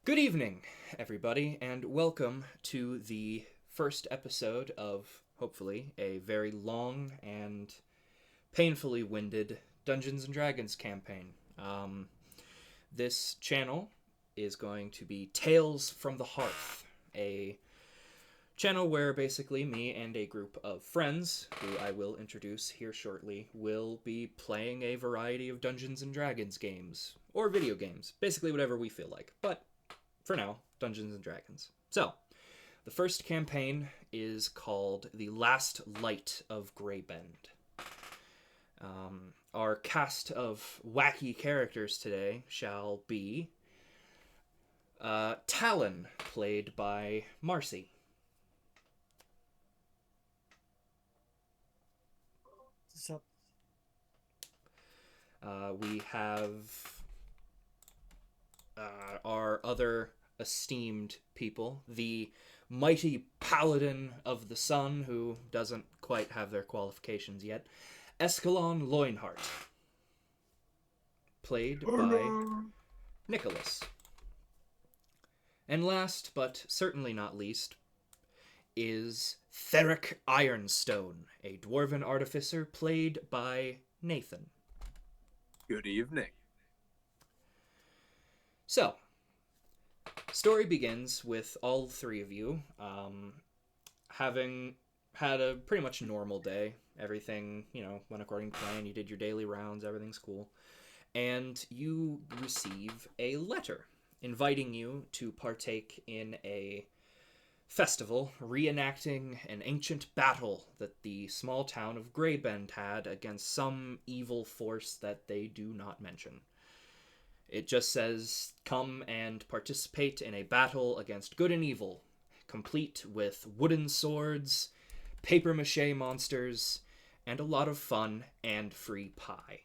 Good evening, everybody, and welcome to the first episode of, hopefully, a very long and painfully winded Dungeons & Dragons campaign. This channel is going to be Tales from the Hearth, a channel where basically me and a group of friends, who I will introduce here shortly, will be playing a variety of Dungeons & Dragons games, or video games, basically whatever we feel like, but for now, Dungeons & Dragons. So, the first campaign is called The Last Light of Greybend. Our cast of wacky characters today shall be Talon, played by Marcy. So, We have our other esteemed people, the mighty paladin of the sun, who doesn't quite have their qualifications yet, Escalon Loinhart, played by Nicholas. And last, but certainly not least, is Theric Ironstone, a dwarven artificer played by Nathan. Good evening. So, story begins with all three of you having had a pretty much normal day. Everything, went according to plan. You did your daily rounds, everything's cool. And you receive a letter inviting you to partake in a festival reenacting an ancient battle that the small town of Greybend had against some evil force that they do not mention. It just says, come and participate in a battle against good and evil, complete with wooden swords, papier-mâché monsters, and a lot of fun and free pie.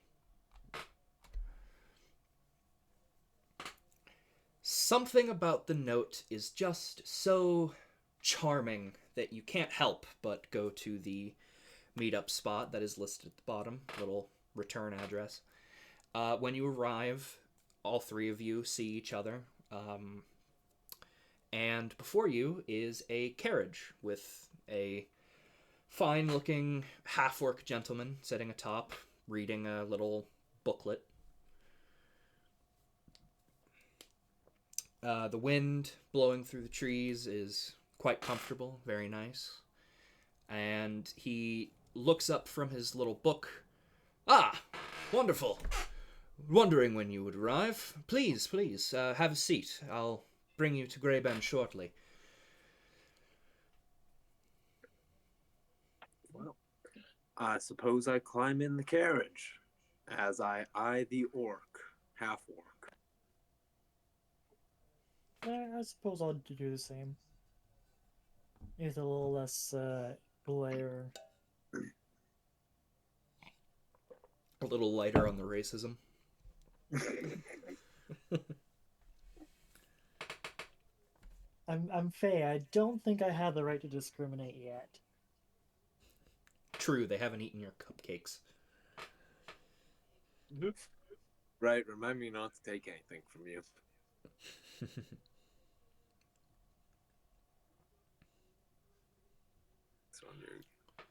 Something about the note is just so charming that you can't help but go to the meetup spot that is listed at the bottom, little return address. When you arrive, all three of you see each other, and before you is a carriage with a fine-looking half-orc gentleman sitting atop, reading a little booklet. The wind blowing through the trees is quite comfortable, very nice. And he looks up from his little book. Ah, wonderful. Wondering when you would arrive. Please, have a seat. I'll bring you to Greybend shortly. Well, I suppose I climb in the carriage as I eye the half-orc. I suppose I'll do the same. It's a little less glare. A little lighter on the racism. I'm Faye. I don't think I have the right to discriminate yet. True, they haven't eaten your cupcakes. Right, remind me not to take anything from you.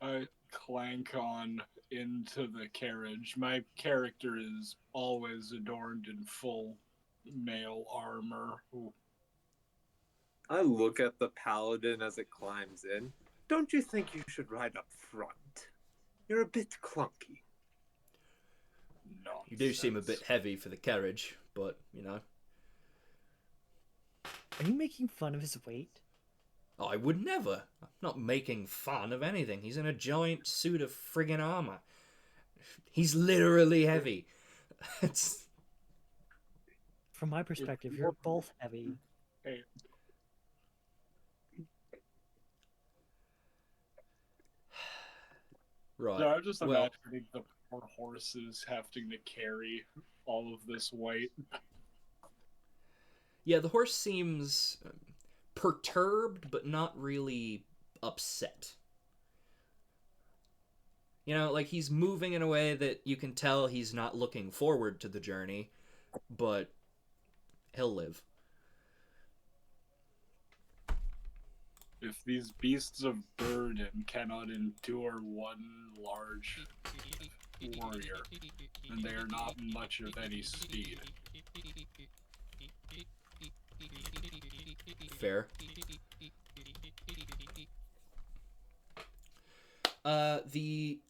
I clank on into the carriage. My character is always adorned in full male armor. Ooh. I look at the paladin as it climbs in. Don't you think you should ride up front? You're a bit clunky. Nonsense. You do seem a bit heavy for the carriage, but, Are you making fun of his weight? I would never. I'm not making fun of anything. He's in a giant suit of friggin' armor. He's literally heavy. It's... From my perspective, you're both heavy. Hey. Right. No, I'm just imagining the poor horses having to carry all of this weight. Yeah, the horse seems perturbed, but not really upset. You know, like he's moving in a way that you can tell he's not looking forward to the journey, but he'll live. If these beasts of burden cannot endure one large warrior, then they are not much of any speed. Fair. The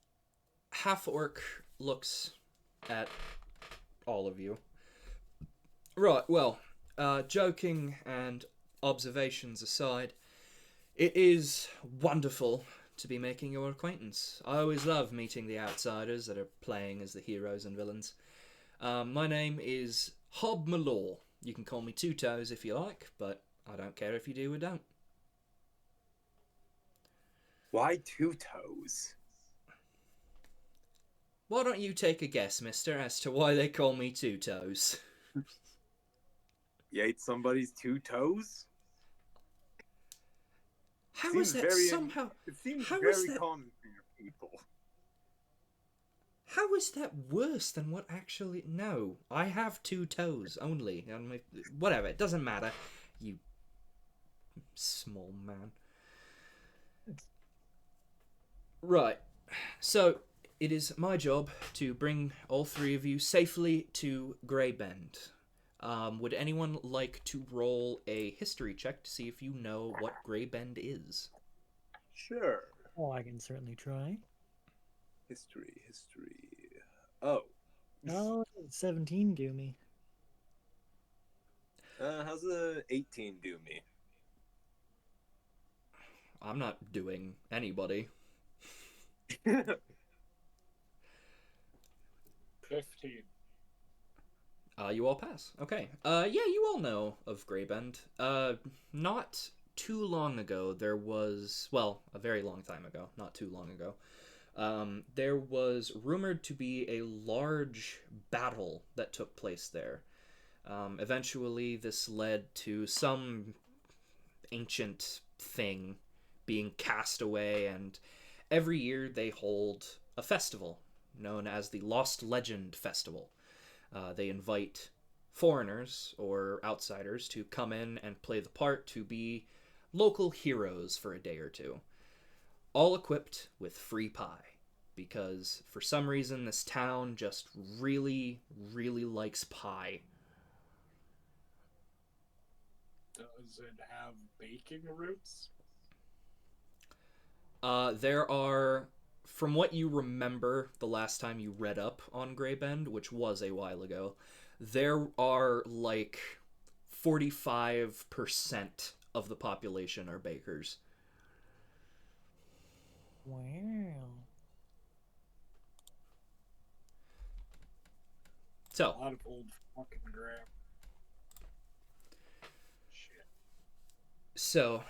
half-orc looks at all of you. Right, well, joking and observations aside, it is wonderful to be making your acquaintance. I always love meeting the outsiders that are playing as the heroes and villains. My name is Hob Malore. You can call me Two Toes if you like, but I don't care if you do or don't. Why Two Toes? Why don't you take a guess, mister, as to why they call me Two Toes? You ate somebody's two toes? How is that somehow... It seems how very is that- common for your people. How is that worse than what actually... No, I have 2 toes only. Whatever, it doesn't matter. You small man. Right, so it is my job to bring all 3 of you safely to Greybend. Would anyone like to roll a history check to see if you know what Greybend is? Sure. Oh, I can certainly try. History. Oh. Oh, 17 do me. How's the 18 do me? I'm not doing anybody. 15. You all pass. Okay. Yeah, you all know of Greybend. Not too long ago, there was... Well, a very long time ago. Not too long ago. There was rumored to be a large battle that took place there. Eventually, this led to some ancient thing being cast away, and every year they hold a festival known as the Lost Legend Festival. They invite foreigners or outsiders to come in and play the part to be local heroes for a day or two, all equipped with free pie, because for some reason this town just really, really likes pie. Does it have baking roots? There are, from what you remember the last time you read up on Greybend, which was a while ago, there are like 45% of the population are bakers. Wow. A So, lot of old fucking crap. Shit. so,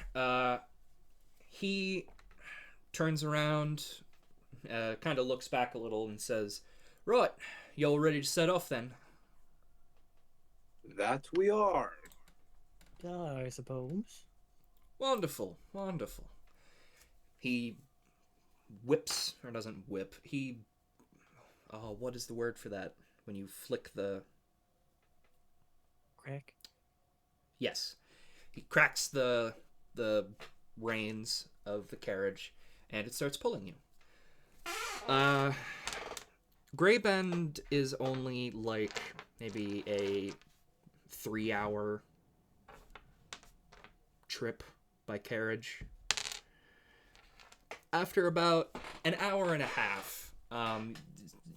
he turns around, kind of looks back a little and says, "Right, y'all ready to set off then?" That we are. I suppose. Wonderful, wonderful. He whips, or doesn't whip, he... Oh, what is the word for that? When you flick the... Crack. Yes. He cracks the reins of the carriage, and it starts pulling you. Greybend is only like maybe a 3-hour trip by carriage. After about an hour and a half,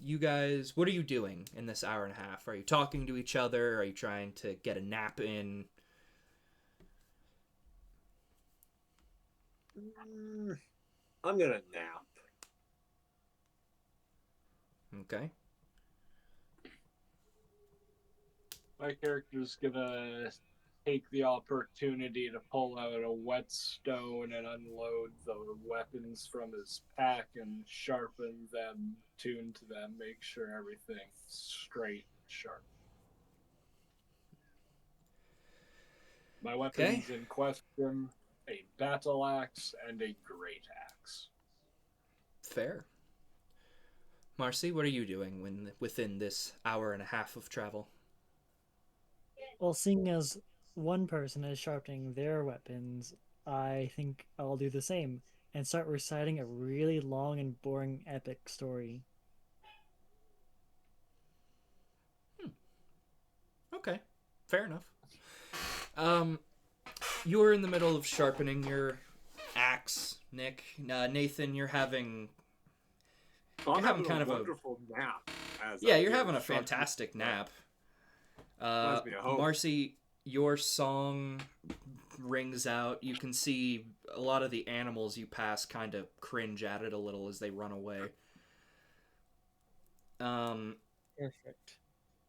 you guys, what are you doing in this hour and a half? Are you talking to each other? Are you trying to get a nap in? I'm gonna nap. Okay. My character's gonna take the opportunity to pull out a whetstone and unload the weapons from his pack and sharpen them, tune to them, make sure everything's straight and sharp. My weapons in question, a battle axe and a great axe. Fair. Marcy, what are you doing within this hour and a half of travel? Well, seeing as one person is sharpening their weapons, I think I'll do the same and start reciting a really long and boring epic story. Okay, fair enough. Um, you're in the middle of sharpening your axe, Nick. Nathan, you're having I'm having having kind a of a wonderful nap. yeah, you're having a fantastic nap. Reminds me of home. Marcy, your song rings out. You can see a lot of the animals you pass kind of cringe at it a little as they run away. Perfect.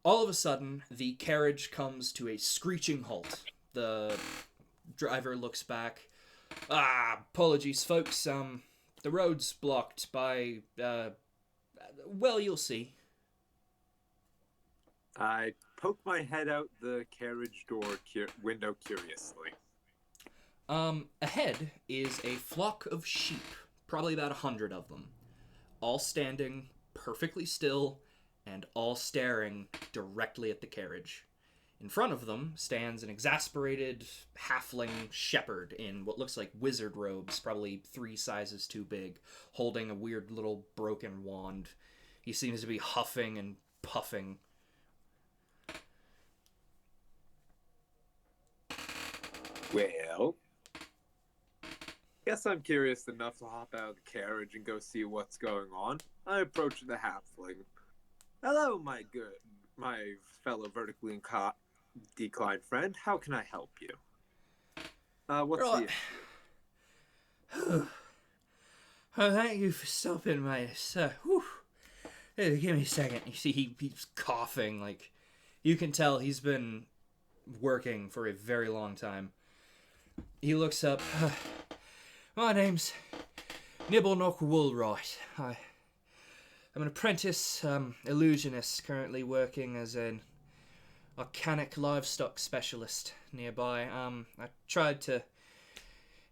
All of a sudden, the carriage comes to a screeching halt. The driver looks back. Apologies, folks. The road's blocked by, well, you'll see. I poke my head out the carriage door window curiously. Ahead is a flock of sheep, probably about 100 of them, all standing perfectly still and all staring directly at the carriage. In front of them stands an exasperated halfling shepherd in what looks like wizard robes, probably 3 sizes too big, holding a weird little broken wand. He seems to be huffing and puffing. Well, guess I'm curious enough to hop out of the carriage and go see what's going on. I approach the halfling. Hello, my fellow vertically declined friend. How can I help you? What's the issue? Oh, thank you for stopping, mate. Hey, give me a second. You see, he's coughing. Like, you can tell he's been working for a very long time. He looks up. My name's Nibbleknock Woolright. I'm an apprentice illusionist currently working as an arcanic livestock specialist nearby. I tried to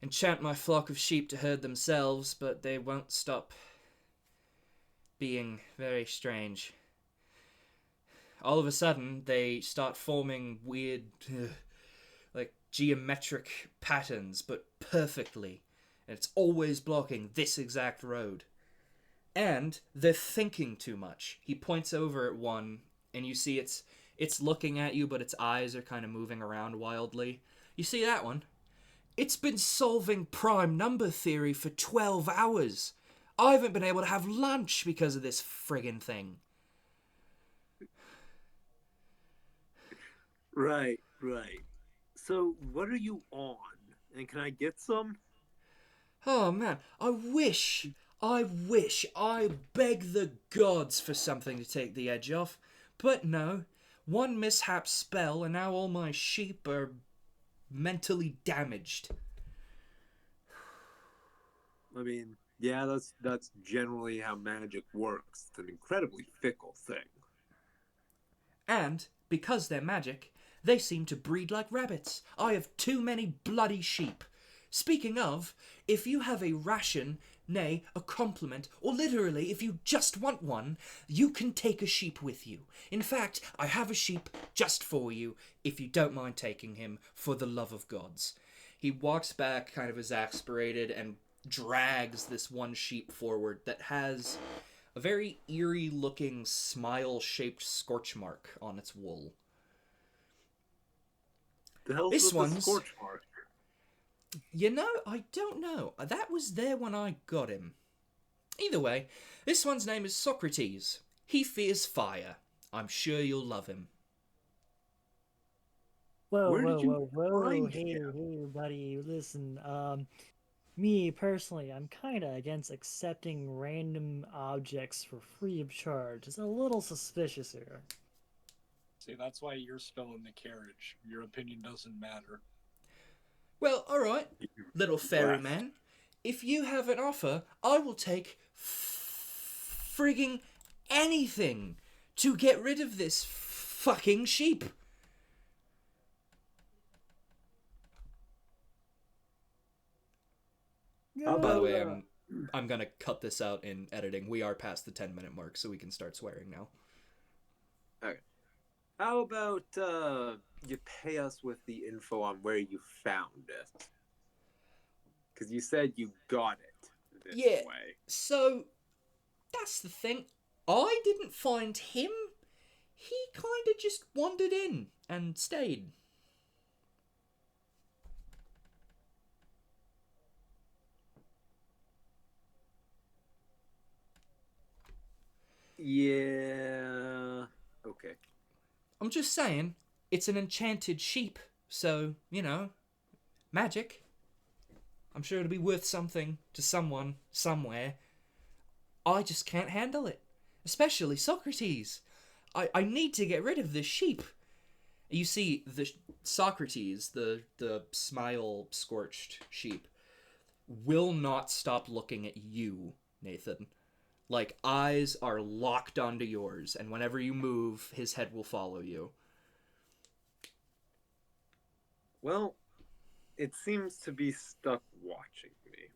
enchant my flock of sheep to herd themselves, but they won't stop being very strange. All of a sudden, they start forming weird, like, geometric patterns, but perfectly. And it's always blocking this exact road. And they're thinking too much. He points over at one, and you see it's looking at you, but its eyes are kind of moving around wildly. You see that one? It's been solving prime number theory for 12 hours. I haven't been able to have lunch because of this friggin' thing. Right. So, what are you on? And can I get some? Oh man, I beg the gods for something to take the edge off. But no, one mishap spell and now all my sheep are mentally damaged. I mean, yeah, that's generally how magic works. It's an incredibly fickle thing. And, because they're magic, they seem to breed like rabbits. I have too many bloody sheep. Speaking of, if you have a ration, nay, a compliment, or literally if you just want one, you can take a sheep with you. In fact, I have a sheep just for you, if you don't mind taking him, for the love of gods. He walks back kind of exasperated and drags this one sheep forward that has a very eerie-looking smile-shaped scorch mark on its wool. The hell's This with the one's- scorch mark? You know, I don't know. That was there when I got him. Either way, this one's name is Socrates. He fears fire. I'm sure you'll love him. Whoa, Where whoa, did you whoa, whoa! find Hey, him? hey, buddy, listen. Me personally, I'm kind of against accepting random objects for free of charge. It's a little suspicious here. See, that's why you're still in the carriage. Your opinion doesn't matter. Well, alright, little Left. ferryman. If you have an offer, I will take frigging anything to get rid of this fucking sheep. How By the about way, I'm gonna cut this out in editing. We are past the 10-minute mark, so we can start swearing now. Okay. How about you pay us with the info on where you found it? Because you said you got it this Yeah. way. So, that's the thing. I didn't find him. He kind of just wandered in and stayed. Yeah. Okay. I'm just saying, it's an enchanted sheep, so, magic. I'm sure it'll be worth something to someone, somewhere. I just can't handle it. Especially Socrates. I need to get rid of this sheep. You see, the Socrates, the smile scorched sheep, will not stop looking at you, Nathan. Like, eyes are locked onto yours, and whenever you move, his head will follow you. Well, it seems to be stuck watching me.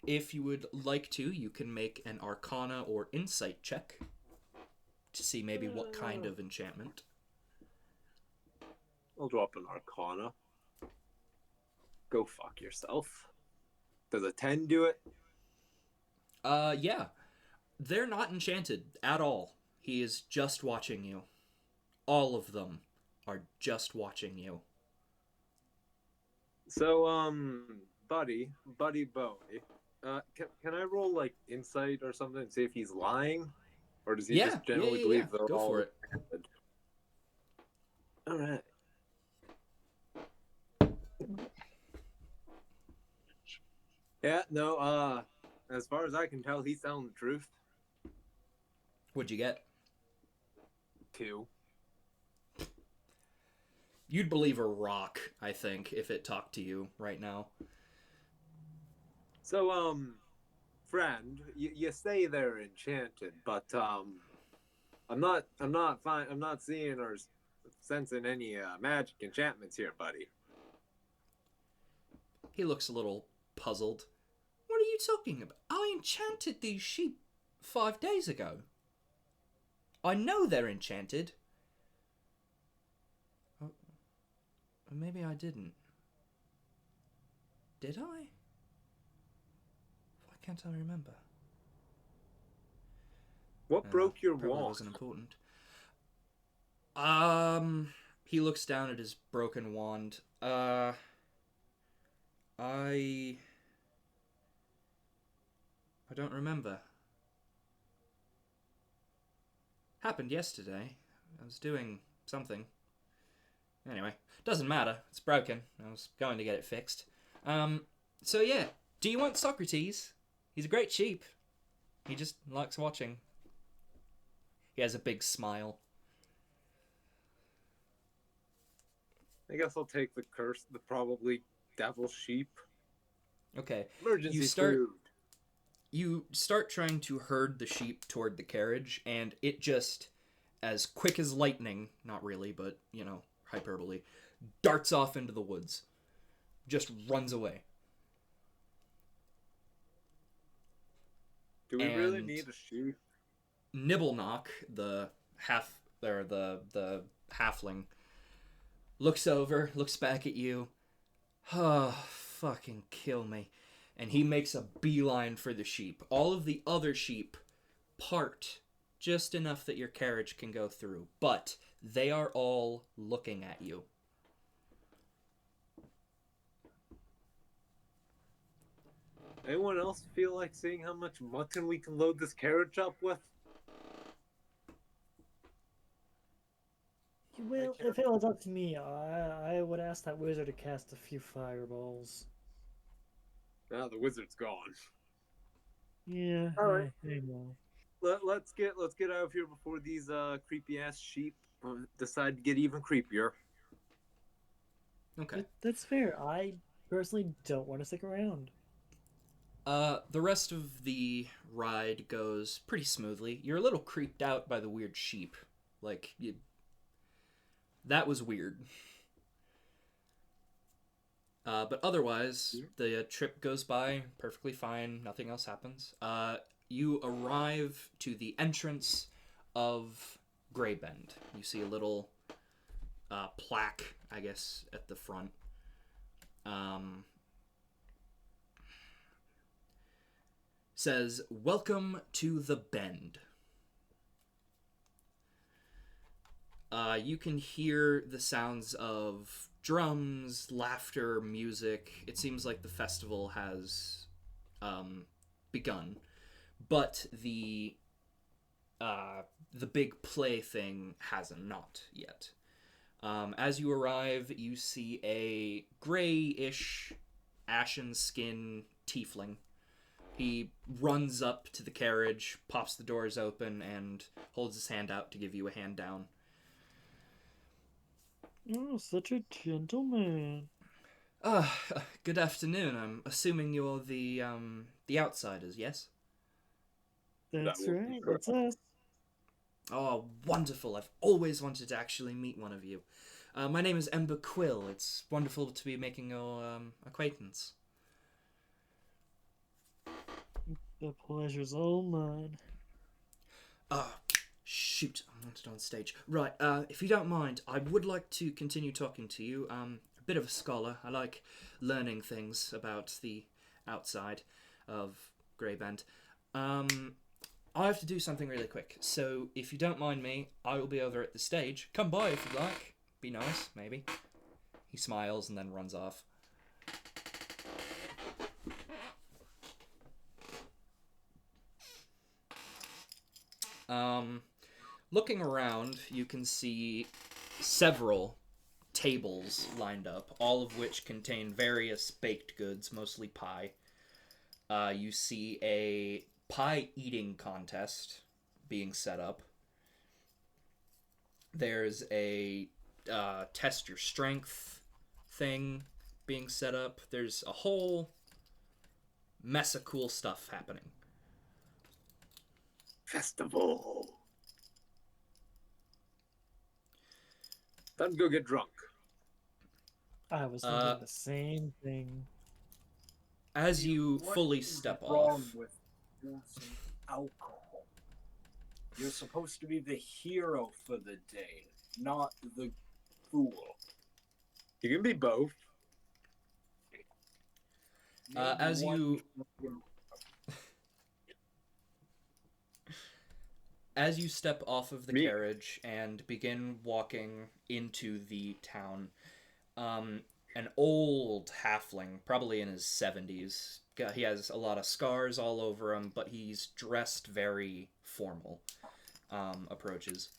If you would like to, you can make an Arcana or Insight check to see maybe what kind of enchantment. I'll drop an Arcana. Go fuck yourself. Does a 10 do it? Yeah. They're not enchanted at all. He is just watching you. All of them are just watching you. So, buddy Bowie, can I roll, like, insight or something and see if he's lying? Or does he just generally believe they're Go all for it. enchanted? Alright. Yeah, no, as far as I can tell, he's telling the truth. What'd you get? 2. You'd believe a rock, I think, if it talked to you right now. So, friend, you say they're enchanted, but, I'm not seeing or sensing any, magic enchantments here, buddy. He looks a little puzzled. What are you talking about? I enchanted these sheep 5 days ago. I know they're enchanted. Oh, maybe I didn't. Did I? Why can't I remember? What broke your probably wand? wasn't important. He looks down at his broken wand. I don't remember. Happened yesterday. I was doing something. Anyway, doesn't matter. It's broken. I was going to get it fixed. So yeah, do you want Socrates? He's a great sheep. He just likes watching. He has a big smile. I guess I'll take the curse, the probably devil sheep. Okay. Emergency You food. start trying to herd the sheep toward the carriage, and it just, as quick as lightning, not really, but, hyperbole, darts off into the woods. Just runs away. Do we really And need a sheep? Nibbleknock, the halfling, looks over, looks back at you. Oh, fucking kill me. And he makes a beeline for the sheep. All of the other sheep part just enough that your carriage can go through, but they are all looking at you. Anyone else feel like seeing how much mutton we can load this carriage up with? Well, if it was up to me, I would ask that wizard to cast a few fireballs. Now the wizard's gone. Yeah, All right. I know. Let's get out of here before these creepy ass sheep decide to get even creepier. Okay. That's fair. I personally don't want to stick around. The rest of the ride goes pretty smoothly. You're a little creeped out by the weird sheep. That was weird. But otherwise, the trip goes by perfectly fine. Nothing else happens. You arrive to the entrance of Greybend. You see a little plaque, I guess, at the front. Says, "Welcome to the Bend." You can hear the sounds of drums, laughter, music. It seems like the festival has begun, but the big play thing hasn't not yet. As you arrive, you see a grayish, ashen skin tiefling. He runs up to the carriage, pops the doors open, and holds his hand out to give you a hand down. Oh, such a gentleman. Good afternoon. I'm assuming you're the outsiders, yes? That's That will be right. correct. That's us. Oh, wonderful. I've always wanted to actually meet one of you. My name is Ember Quill. It's wonderful to be making your acquaintance. The pleasure's all mine. Shoot, I wanted on stage. Right, if you don't mind, I would like to continue talking to you. A bit of a scholar. I like learning things about the outside of Greybend. I have to do something really quick, so if you don't mind me, I will be over at the stage. Come by if you'd like. Be nice, maybe. He smiles and then runs off. Looking around, you can see several tables lined up, all of which contain various baked goods, mostly pie. You see a pie eating contest being set up. There's a test your strength thing being set up. There's a whole mess of cool stuff happening. Festival. Time to go get drunk. I was thinking the same thing. As you What fully is step wrong off, with using alcohol? You're supposed to be the hero for the day, not the fool. You can be both. As Maybe you one- as you step off of the Me. carriage and begin walking into the town, an old halfling, probably in his 70s, he has a lot of scars all over him, but he's dressed very formal, approaches.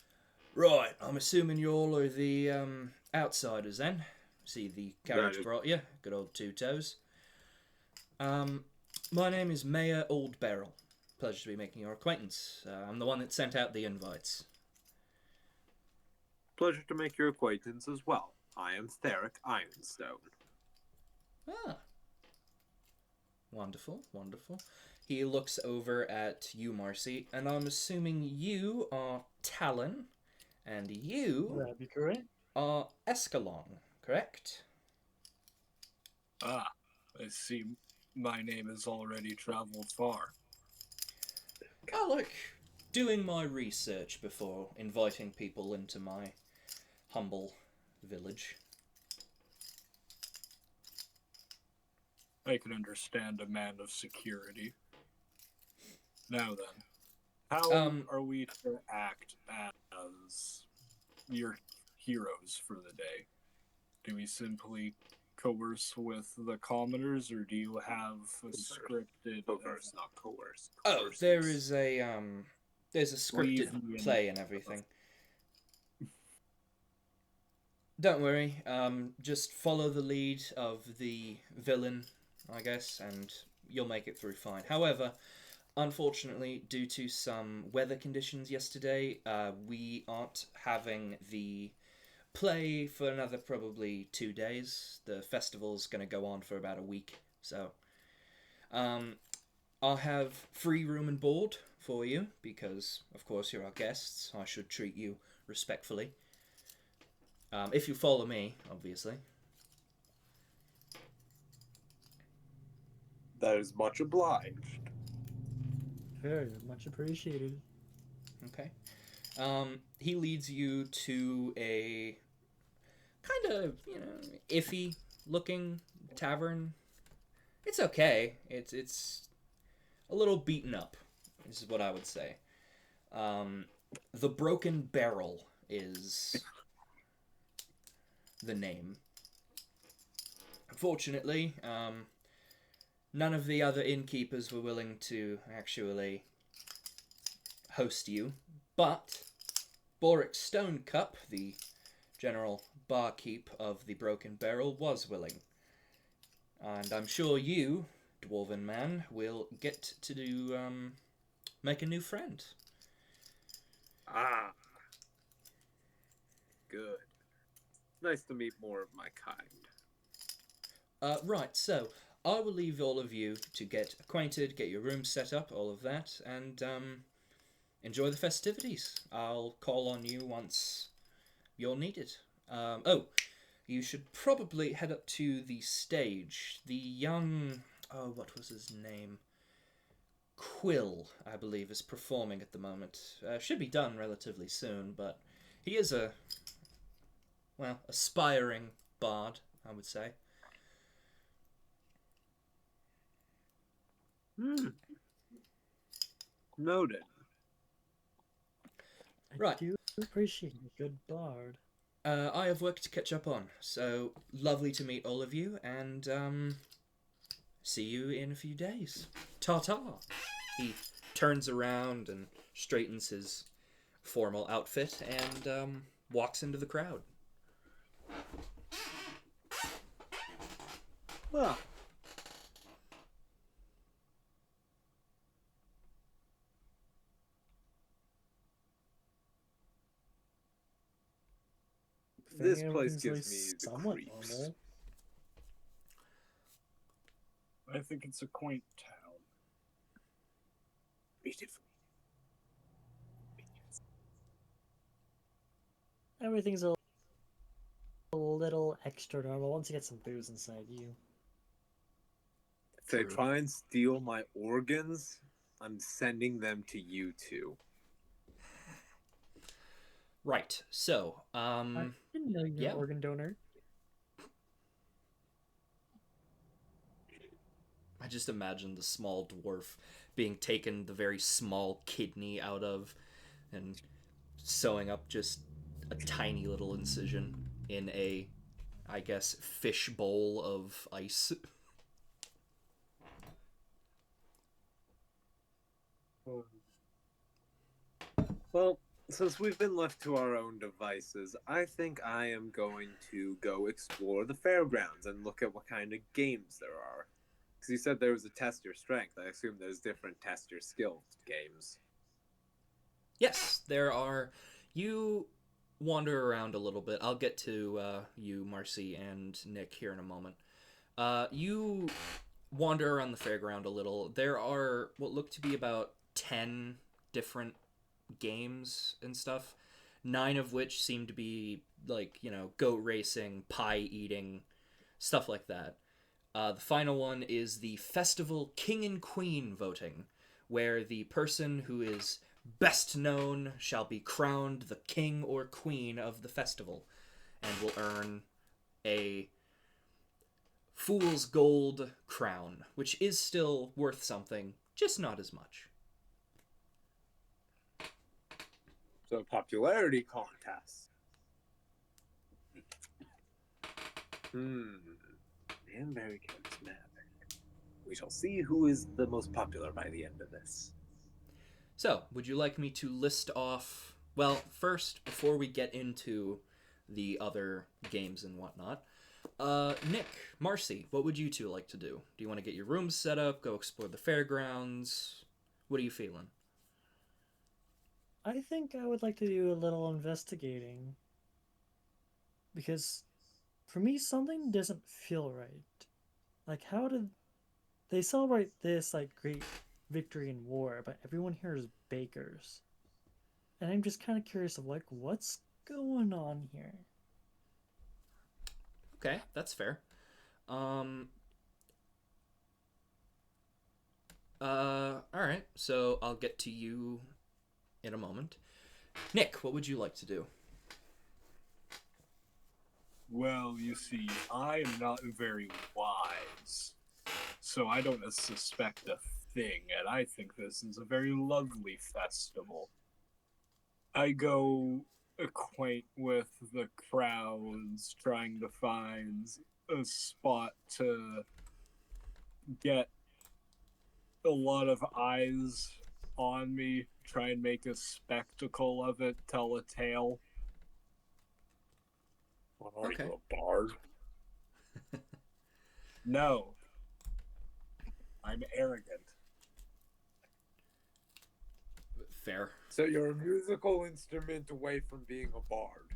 Right, I'm assuming you all are the outsiders then. See, the carriage That is- brought you. Good old Two Toes. My name is Mayor Old Barrel. Pleasure to be making your acquaintance. I'm the one that sent out the invites. Pleasure to make your acquaintance as well. I am Theric Ironstone. Ah. Wonderful, wonderful. He looks over at you, Marcy, and I'm assuming you are Talon, and you That'd be correct. are Escalon, correct? Ah, I see my name has already traveled far. I like doing my research before inviting people into my humble village. I can understand a man of security. Now then, how are we to act as your heroes for the day? Do we simply coerce with the commoners, or do you have a scripted? Coerce, not coerce. Oh, Coerce there's a Leave scripted me in- play and everything. Don't worry, just follow the lead of the villain, I guess, and you'll make it through fine. However, unfortunately, due to some weather conditions yesterday, we aren't having the play for another probably 2 days. The festival's going to go on for about a week, so I'll have free room and board for you because, of course, you're our guests. I should treat you respectfully. If you follow me, obviously. That is much obliged. Very much appreciated. Okay. He leads you to a kind of, iffy looking tavern. It's okay. It's a little beaten up, is what I would say. The Broken Barrel is the name. Unfortunately, none of the other innkeepers were willing to actually host you, but Boric Stonecup, the general barkeep of the Broken Barrel, was willing. And I'm sure you, Dwarven Man, will get to make a new friend. Ah, good. Nice to meet more of my kind. Right, so I will leave all of you to get acquainted, get your room set up, all of that, and enjoy the festivities. I'll call on you once you're needed. You should probably head up to the stage. The young... Oh, what was his name? Quill, I believe, is performing at the moment. Should be done relatively soon, but he is a... well, aspiring bard, I would say. Noted. Right. I do appreciate a good bard. I have work to catch up on, so lovely to meet all of you, and see you in a few days. Ta-ta! He turns around and straightens his formal outfit and walks into the crowd. Well, this place gives me the somewhat creeps. normal. I think it's a quaint town. Beautiful. Everything's a little extra normal once you get some booze inside you. If they True. try and steal my organs, I'm sending them to you two. Right, so, I didn't know you were yeah. an organ donor. I just imagine the small dwarf being taken the very small kidney out of and sewing up just a tiny little incision in a, I guess, fish bowl of ice. Well, since we've been left to our own devices, I think I am going to go explore the fairgrounds and look at what kind of games there are. Because you said there was a test your strength. I assume there's different test your skill games. Yes, there are. You wander around a little bit. I'll get to you, Marcy, and Nick here in a moment. You wander around the fairground a little. There are what look to be about 10 different games and stuff, 9 of which seem to be like, goat racing, pie eating, stuff like that. The final one is the festival King and Queen voting, where the person who is best known shall be crowned the king or queen of the festival and will earn a fool's gold crown, which is still worth something, just not as much. So, popularity contest. I am very charismatic. We shall see who is the most popular by the end of this. So, would you like me to list off... Well, first, before we get into the other games and whatnot, Nick, Marcy, what would you two like to do? Do you want to get your rooms set up, go explore the fairgrounds? What are you feeling? I think I would like to do a little investigating. Because for me, something doesn't feel right. Like, how did they celebrate this, like, great victory in war, but everyone here is bakers? And I'm just kind of curious of, like, what's going on here? Okay, that's fair. Alright, so I'll get to you in a moment. Nick, what would you like to do? Well, you see, I am not very wise, so I don't suspect a thing, and I think this is a very lovely festival. I go acquaint with the crowds, trying to find a spot to get a lot of eyes on me, try and make a spectacle of it, tell a tale. What are Okay. you, a bard? No, I'm arrogant. Fair. So you're a musical instrument away from being a bard.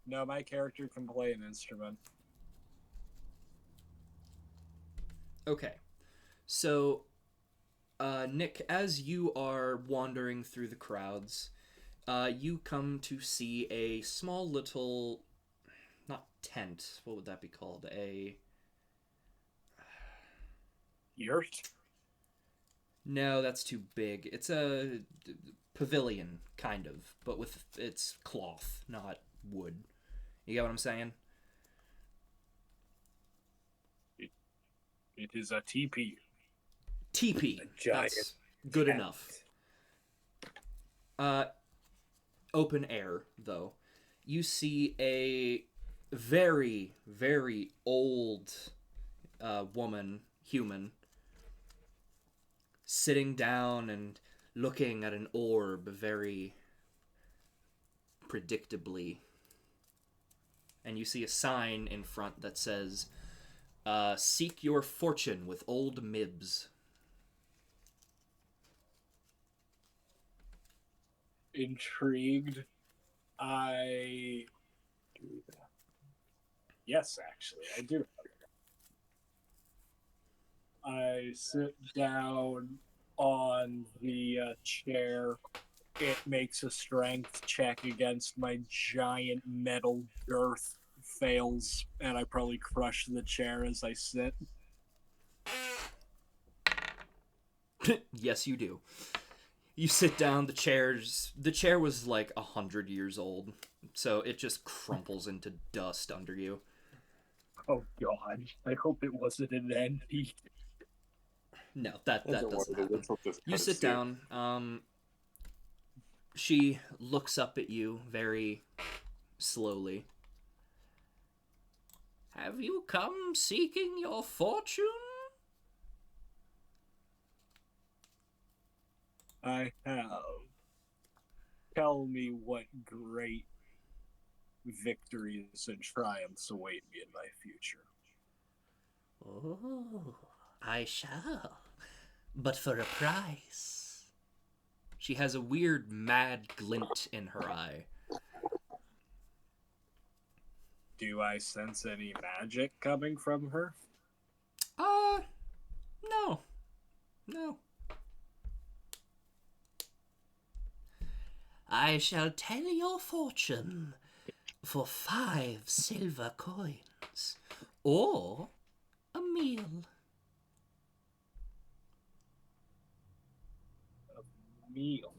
No, my character can play an instrument. Okay. So, Nick, as you are wandering through the crowds, you come to see a small little, not tent, what would that be called? Yurt? No, that's too big. It's a pavilion, kind of, but with it's cloth, not wood. You get what I'm saying? It is a teepee. Teepee. A giant That's good tent. enough. Open air, though. You see a very, very old human, sitting down and looking at an orb very predictably. And you see a sign in front that says, seek your fortune with old Mibs. Intrigued. I do that. Yes, actually, I do. I sit down on the chair. It makes a strength check against my giant metal girth. Fails, and I probably crush the chair as I sit. Yes, you do. You sit down, the chair was like 100 years old, so it just crumples into dust under you. Oh god, I hope it wasn't an antique. No, that doesn't happen. You sit Here. down. She looks up at you very slowly. Have you come seeking your fortune? I have. Tell me what great victories and triumphs await me in my future. Oh, I shall. But for a price. She has a weird, mad glint in her eye. Do I sense any magic coming from her? No. No. I shall tell your fortune for 5 silver coins. Or a meal. Meal.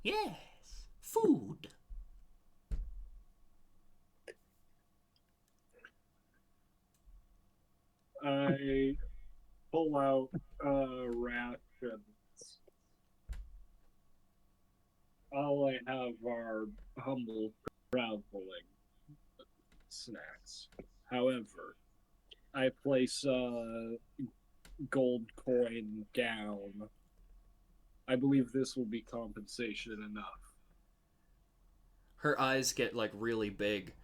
Yes, food. I pull out rations. All I have are humble traveling snacks. However, I place a gold coin down. I believe this will be compensation enough. Her eyes get like really big.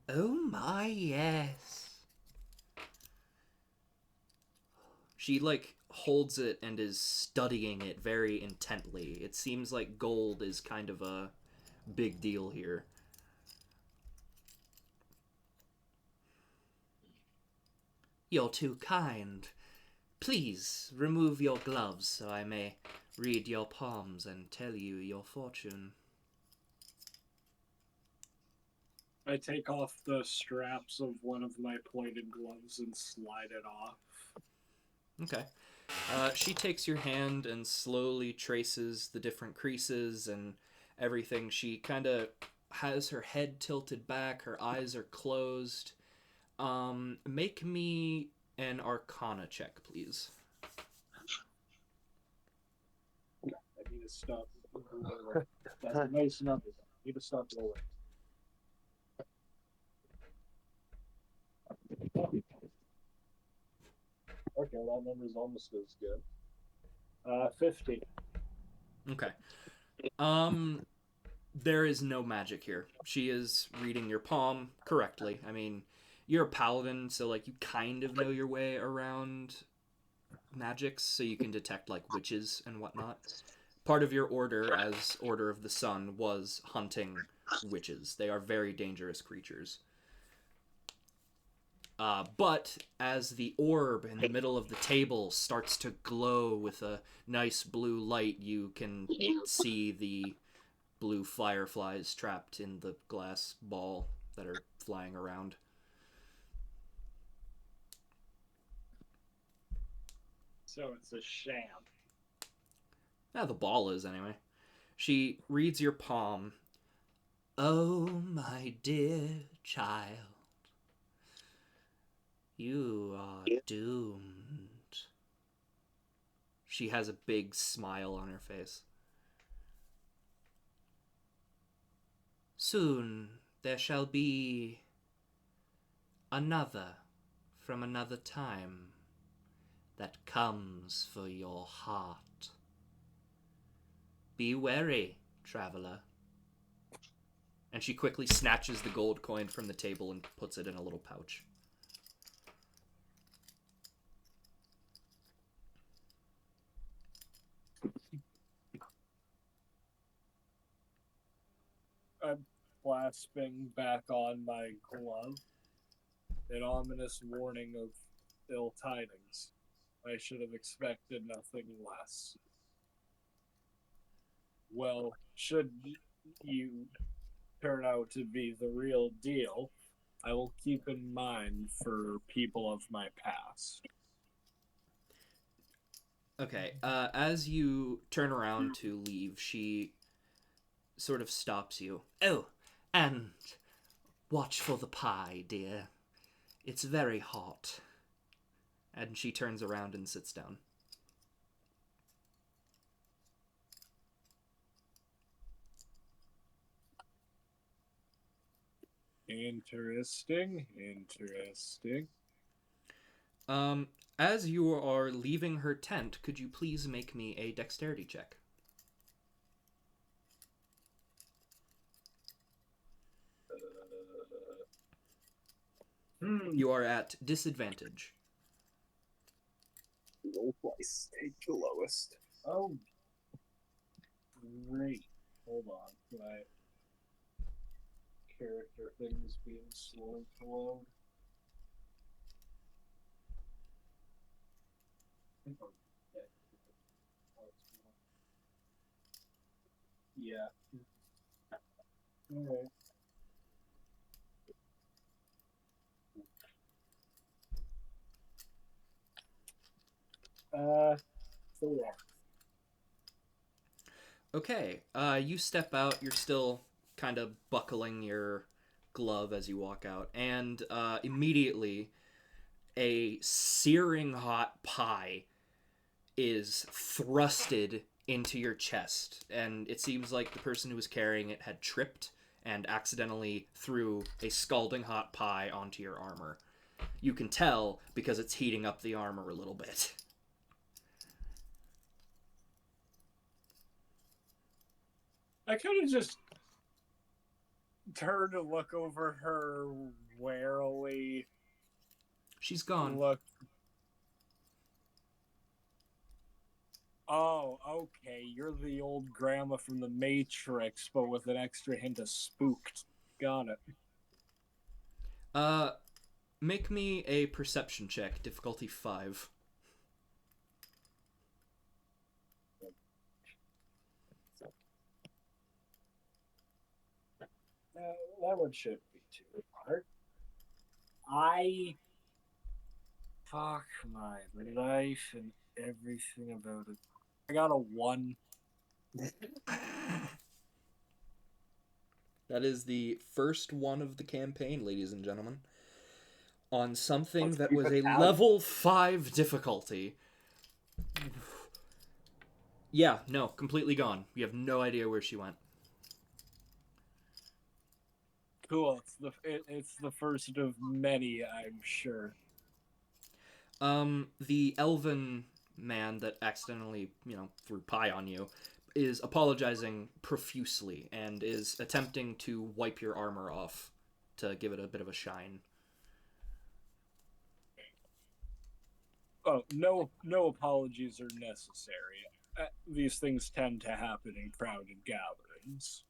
Oh my, yes. She like holds it and is studying it very intently. It seems like gold is kind of a big deal here. You're too kind. Please remove your gloves so I may read your palms and tell you your fortune. I take off the straps of one of my pointed gloves and slide it off. Okay. She takes your hand and slowly traces the different creases and everything. She kind of has her head tilted back, her eyes are closed. Make me an Arcana check, please. I need to stop. That's a nice number. I need to stop rolling. Okay, that number's almost as good. 50. Okay. There is no magic here. She is reading your palm correctly. I mean, you're a paladin, so like you kind of know your way around magics, so you can detect like witches and whatnot. Part of your order as Order of the Sun was hunting witches. They are very dangerous creatures. But as the orb in the middle of the table starts to glow with a nice blue light, you can see the blue fireflies trapped in the glass ball that are flying around. So it's a sham. Now the ball is, anyway. She reads your palm. Oh, my dear child. You are doomed. She has a big smile on her face. Soon there shall be another from another time that comes for your heart. Be wary, traveler. And she quickly snatches the gold coin from the table and puts it in a little pouch. I'm clasping back on my glove. An ominous warning of ill tidings. I should have expected nothing less. Well, should you turn out to be the real deal, I will keep in mind for people of my past. Okay, as you turn around to leave, she sort of stops you. Oh, and watch for the pie, dear. It's very hot. And she turns around and sits down. Interesting. As you are leaving her tent, could you please make me a dexterity check? You are at disadvantage. Roll twice. Take the lowest. Oh, great. Hold on. My character thing is being slow to load. Yeah. Alright. So yeah. Okay, you step out. You're still kind of buckling your glove as you walk out. And immediately, a searing hot pie is thrusted into your chest, and it seems like the person who was carrying it had tripped and accidentally threw a scalding hot pie onto your armor. You can tell because it's heating up the armor a little bit. I kind of just turn to look over her warily. She's gone. Look. Oh, okay. You're the old grandma from the Matrix, but with an extra hint of spooked. Got it. Make me a perception check, difficulty 5. That one should be too far. I fuck my life and everything about it. I got a 1. That is the first one of the campaign, ladies and gentlemen. On something Let's that keep was it a down. level 5 difficulty. Yeah, no, completely gone. You have no idea where she went. Cool. It's the first of many, I'm sure. The elven man that accidentally, threw pie on you is apologizing profusely and is attempting to wipe your armor off to give it a bit of a shine. Oh, no apologies are necessary. These things tend to happen in crowded gatherings.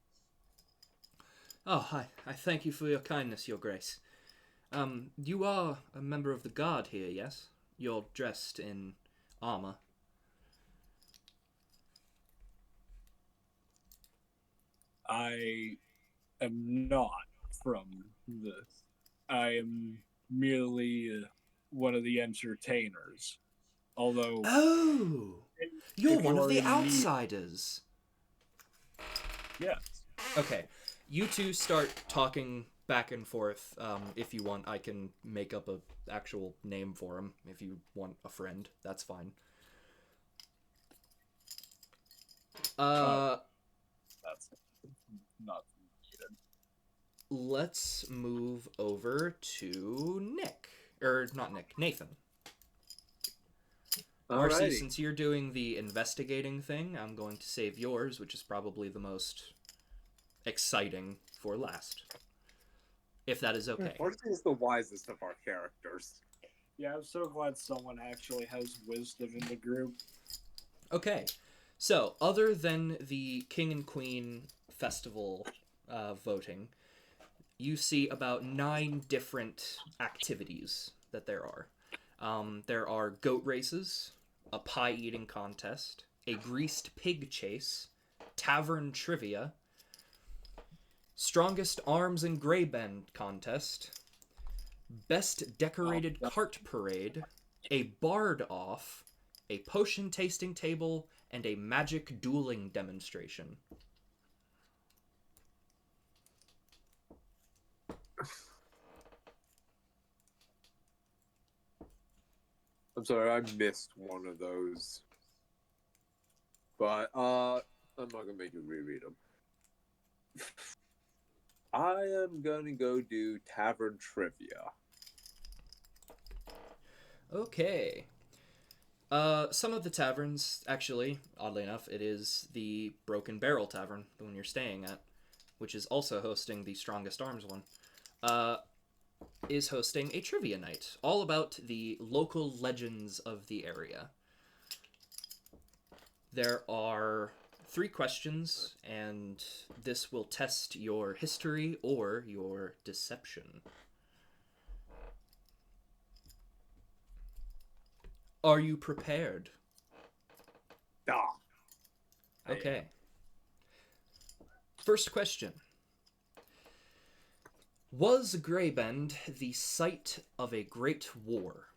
Oh, hi. I thank you for your kindness, your grace. You are a member of the guard here, yes? You're dressed in armor. I am not from this. I am merely one of the entertainers. Although, Oh! You're if one you of are the in need, outsiders! yes. Okay, you two start talking back and forth. If you want, I can make up a actual name for him. If you want a friend, that's fine. That's not needed. Let's move over to Nick. Or, not Nick, Nathan. Marcy, Alrighty. since you're doing the investigating thing, I'm going to save yours, which is probably the most exciting, for last. If that is okay. Marcy is the wisest of our characters. Yeah, I'm so glad someone actually has wisdom in the group. Okay. So, other than the King and Queen festival voting, you see about 9 different activities that there are. There are goat races, a pie eating contest, a greased pig chase, tavern trivia, strongest arms in Greybend contest, best decorated cart parade, a bard off, a potion tasting table, and a magic dueling demonstration. I'm sorry, I missed one of those. But I'm not gonna make you reread them. I am gonna go do tavern trivia. Okay. Some of the taverns, actually, oddly enough, it is the Broken Barrel Tavern, the one you're staying at, which is also hosting the Strongest Arms one, is hosting a trivia night, all about the local legends of the area. There are 3 questions, and this will test your history or your deception. Are you prepared? Ah. Okay. First question. Was Greybend the site of a great war?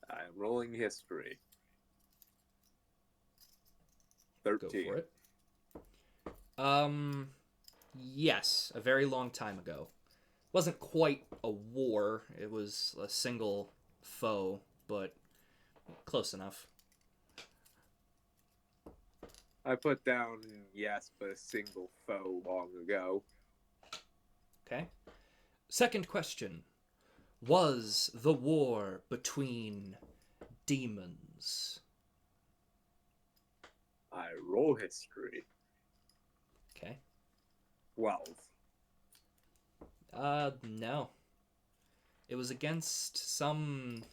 I am rolling history. Go 13. for it. Yes, a very long time ago. Wasn't quite a war, it was a single foe, but close enough. I put down yes, but a single foe long ago. Okay. Second question. Was the war between demons? I roll history. Okay. 12. No. It was against some...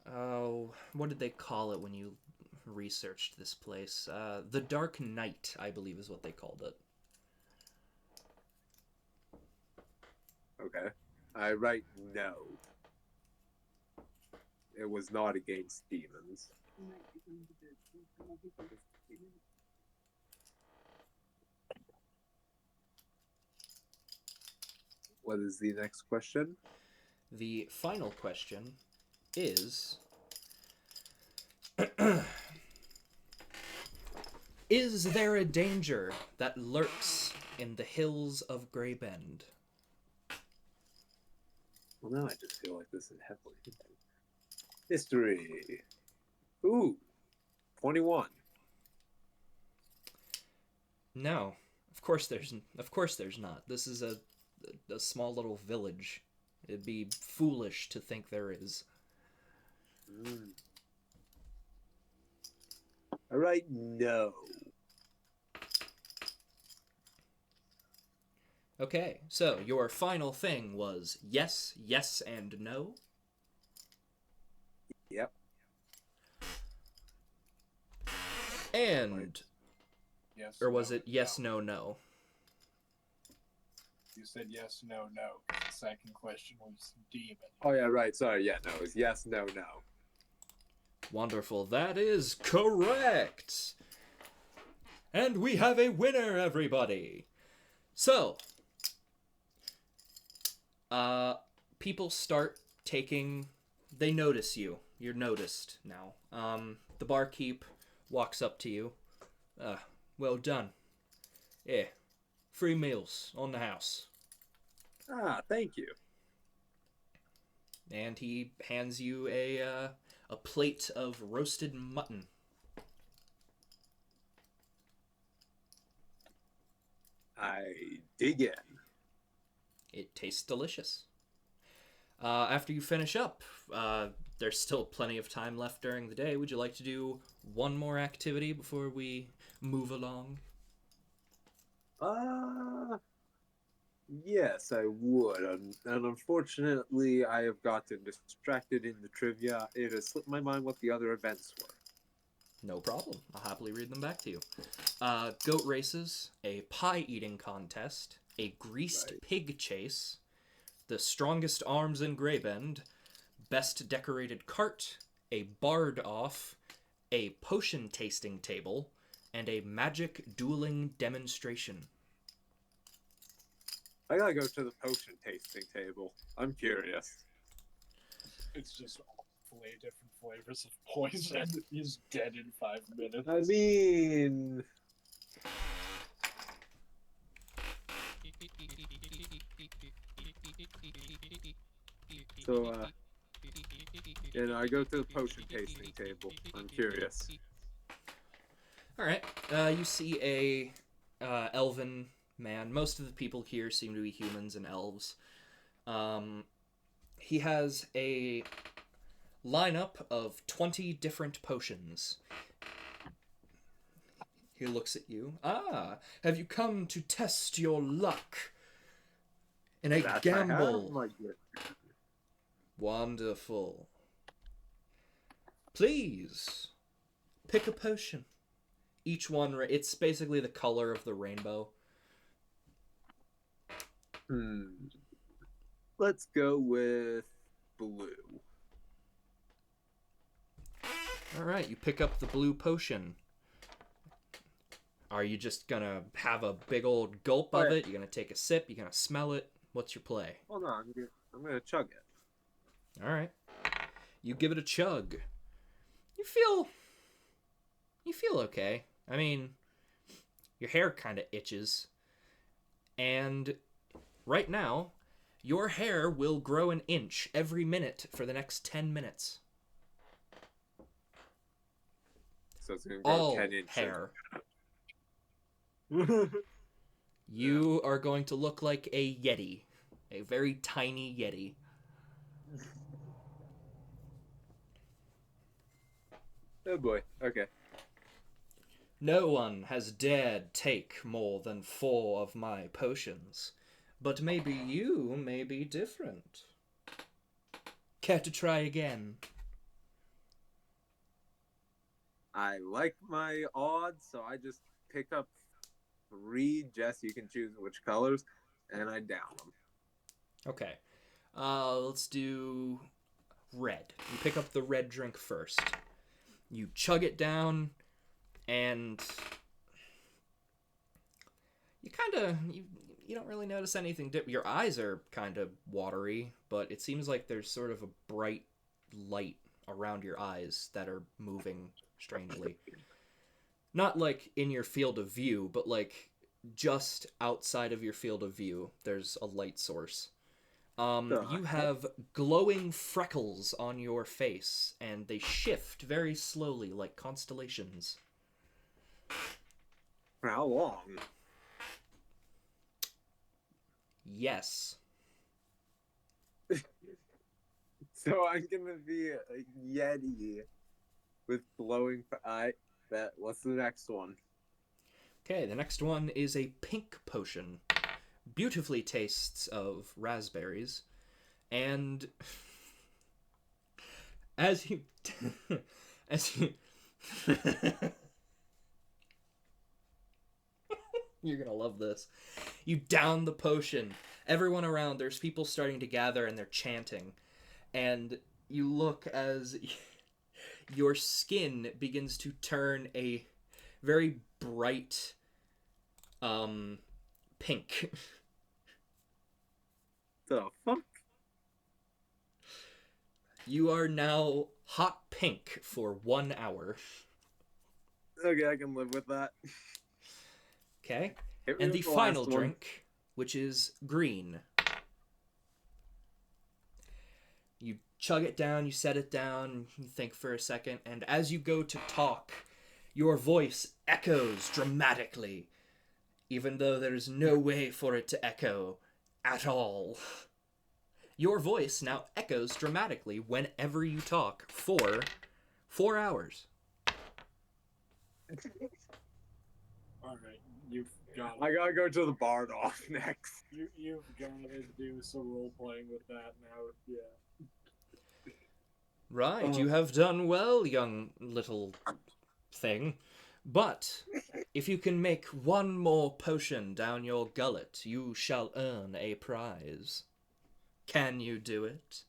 Oh, what did they call it when you researched this place? The Dark Knight, I believe is what they called it. Okay. I write no. It was not against demons. What is the next question? The final question is... Is there a danger that lurks in the hills of Greybend? Well, now I just feel like this is heavily hinted. History. Ooh, 21. No, of course there's not. This is a small little village. It'd be foolish to think there is. All right, no. Okay, so your final thing was yes, yes, and no? Yep. And, Yes. or was no, it yes, no, no? You said yes, no, no. 'Cause the second question was demon. Oh, yeah, right. Sorry. Yeah, no. It was yes, no, no. Wonderful, that is correct! And we have a winner, everybody! So, people start taking... They notice you. You're noticed now. The barkeep walks up to you. Well done. Yeah, free meals on the house. Ah, thank you. And he hands you a plate of roasted mutton. I dig in. It tastes delicious. After you finish up, there's still plenty of time left during the day. Would you like to do one more activity before we move along? Yes, I would. And unfortunately, I have gotten distracted in the trivia. It has slipped my mind what the other events were. No problem. I'll happily read them back to you. Goat races, a pie eating contest, a greased pig chase, the strongest arms in Greybend, best decorated cart, a bard off, a potion tasting table, and a magic dueling demonstration. I gotta go to the potion tasting table. I'm curious. It's just all different flavors of poison. He's dead in 5 minutes. I mean, so, I go to the potion tasting table. I'm curious. All right. You see a elven man. Most of the people here seem to be humans and elves. He has a lineup of 20 different potions. He looks at you. Ah, have you come to test your luck in a That I gamble? have, my good. Wonderful. Please pick a potion. Each one, it's basically the color of the rainbow. Let's go with blue. All right, you pick up the blue potion. Are you just gonna have a big old gulp of it? You're gonna take a sip? You're gonna smell it? What's your play? Hold on, I'm gonna chug it. All right, you give it a chug. You feel okay. I mean, your hair kind of itches, and right now, your hair will grow an inch every minute for the next 10 minutes. So it's gonna grow All 10 inches. hair. You are going to look like a yeti. A very tiny yeti. Oh boy, okay. No one has dared take more than 4 of my potions. But maybe you may be different. Care to try again? I like my odds, so I just pick up 3. Jess, you can choose which colors, and I down them. Okay. Let's do red. You pick up the red drink first. You chug it down, and you you don't really notice anything. Your eyes are kind of watery, but it seems like there's sort of a bright light around your eyes that are moving strangely. Not like in your field of view, but like just outside of your field of view, there's a light source. You have glowing freckles on your face, and they shift very slowly like constellations. For how long? Yes. So I'm gonna be a Yeti with glowing. What's the next one? Okay, the next one is a pink potion. Beautifully tastes of raspberries, and as you as you you're gonna love this. You down the potion. Everyone around, there's people starting to gather and they're chanting, and you look as your skin begins to turn a very bright pink. The fuck? You are now hot pink for 1 hour. Okay, I can live with that. Okay? Hit me And the with final last one. drink, which is green. You chug it down, you set it down, you think for a second, and as you go to talk, your voice echoes dramatically, even though there's no way for it to echo at all. Your voice now echoes dramatically whenever you talk for 4 hours. All right, you've got. I gotta go to the bard off next. You've got to do some role playing with that now. Yeah. Right, you have done well, young little thing. But if you can make one more potion down your gullet, you shall earn a prize. Can you do it?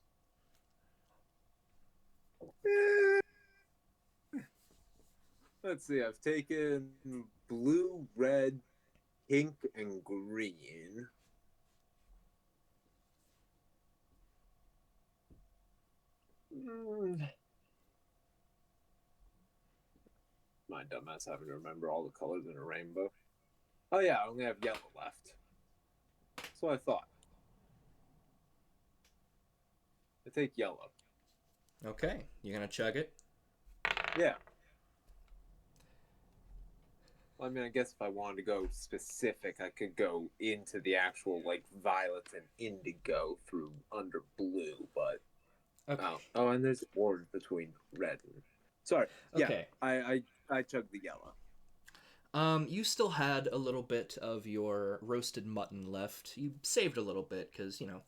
Let's see, I've taken blue, red, pink, and green. My dumbass having to remember all the colors in a rainbow. Oh yeah, I only have yellow left. That's what I thought. I take yellow. Okay, you're gonna chug it? Yeah. Well, I mean, I guess if I wanted to go specific, I could go into the actual, like, violet and indigo through under blue, but... Okay. Oh, and there's orange between red and... Sorry. Yeah, Okay. I chugged the yellow. You still had a little bit of your roasted mutton left. You saved a little bit because, you know,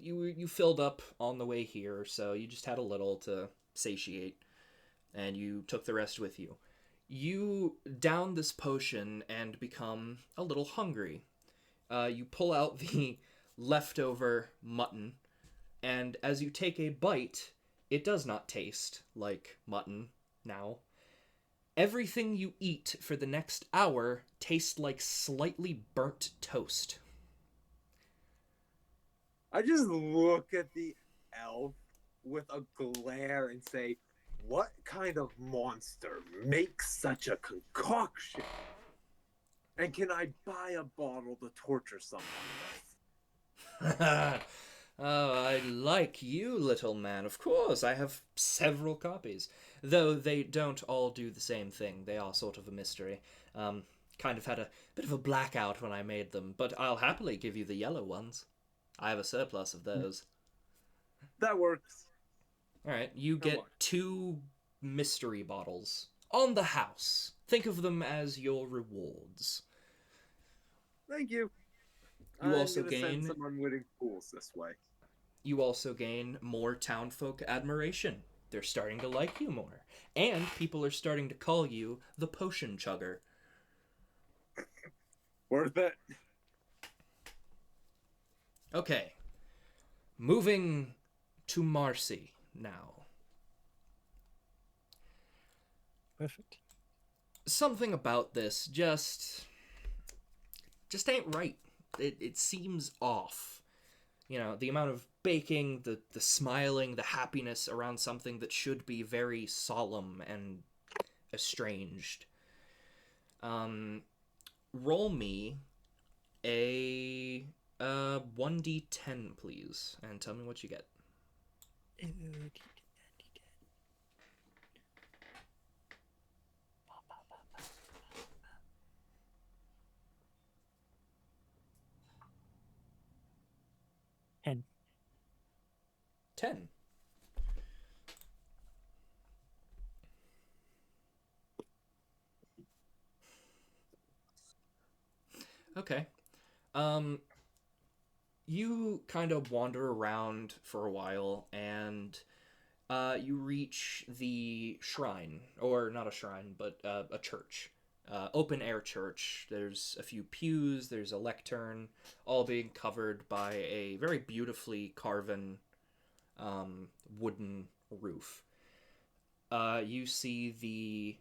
you filled up on the way here, so you just had a little to satiate, and you took the rest with you. You down this potion and become a little hungry. You pull out the leftover mutton, and as you take a bite, it does not taste like mutton now. Everything you eat for the next hour tastes like slightly burnt toast. I just look at the elf with a glare and say, what kind of monster makes such a concoction? And can I buy a bottle to torture someone with? Oh, I like you, little man. Of course, I have several copies. Though they don't all do the same thing. They are sort of a mystery. Kind of had a bit of a blackout when I made them, but I'll happily give you the yellow ones. I have a surplus of those. That works. Alright, you get 2 mystery bottles. On the house. Think of them as your rewards. Thank you. You also I'm gonna gain- send some unwitting fools this way. You also gain more townfolk admiration. They're starting to like you more. And people are starting to call you the potion chugger. Worth it. Okay. Moving to Marcy now. Perfect. Something about this just ain't right. it seems off. You know, the amount of baking, the smiling, the happiness around something that should be very solemn and estranged. Roll me a 1d10, please, and tell me what you get. Ooh, 10. 10. Okay. You kind of wander around for a while, and you reach the shrine, or not a shrine, but a church, open air church. There's a few pews, there's a lectern, all being covered by a very beautifully carven wooden roof. You see the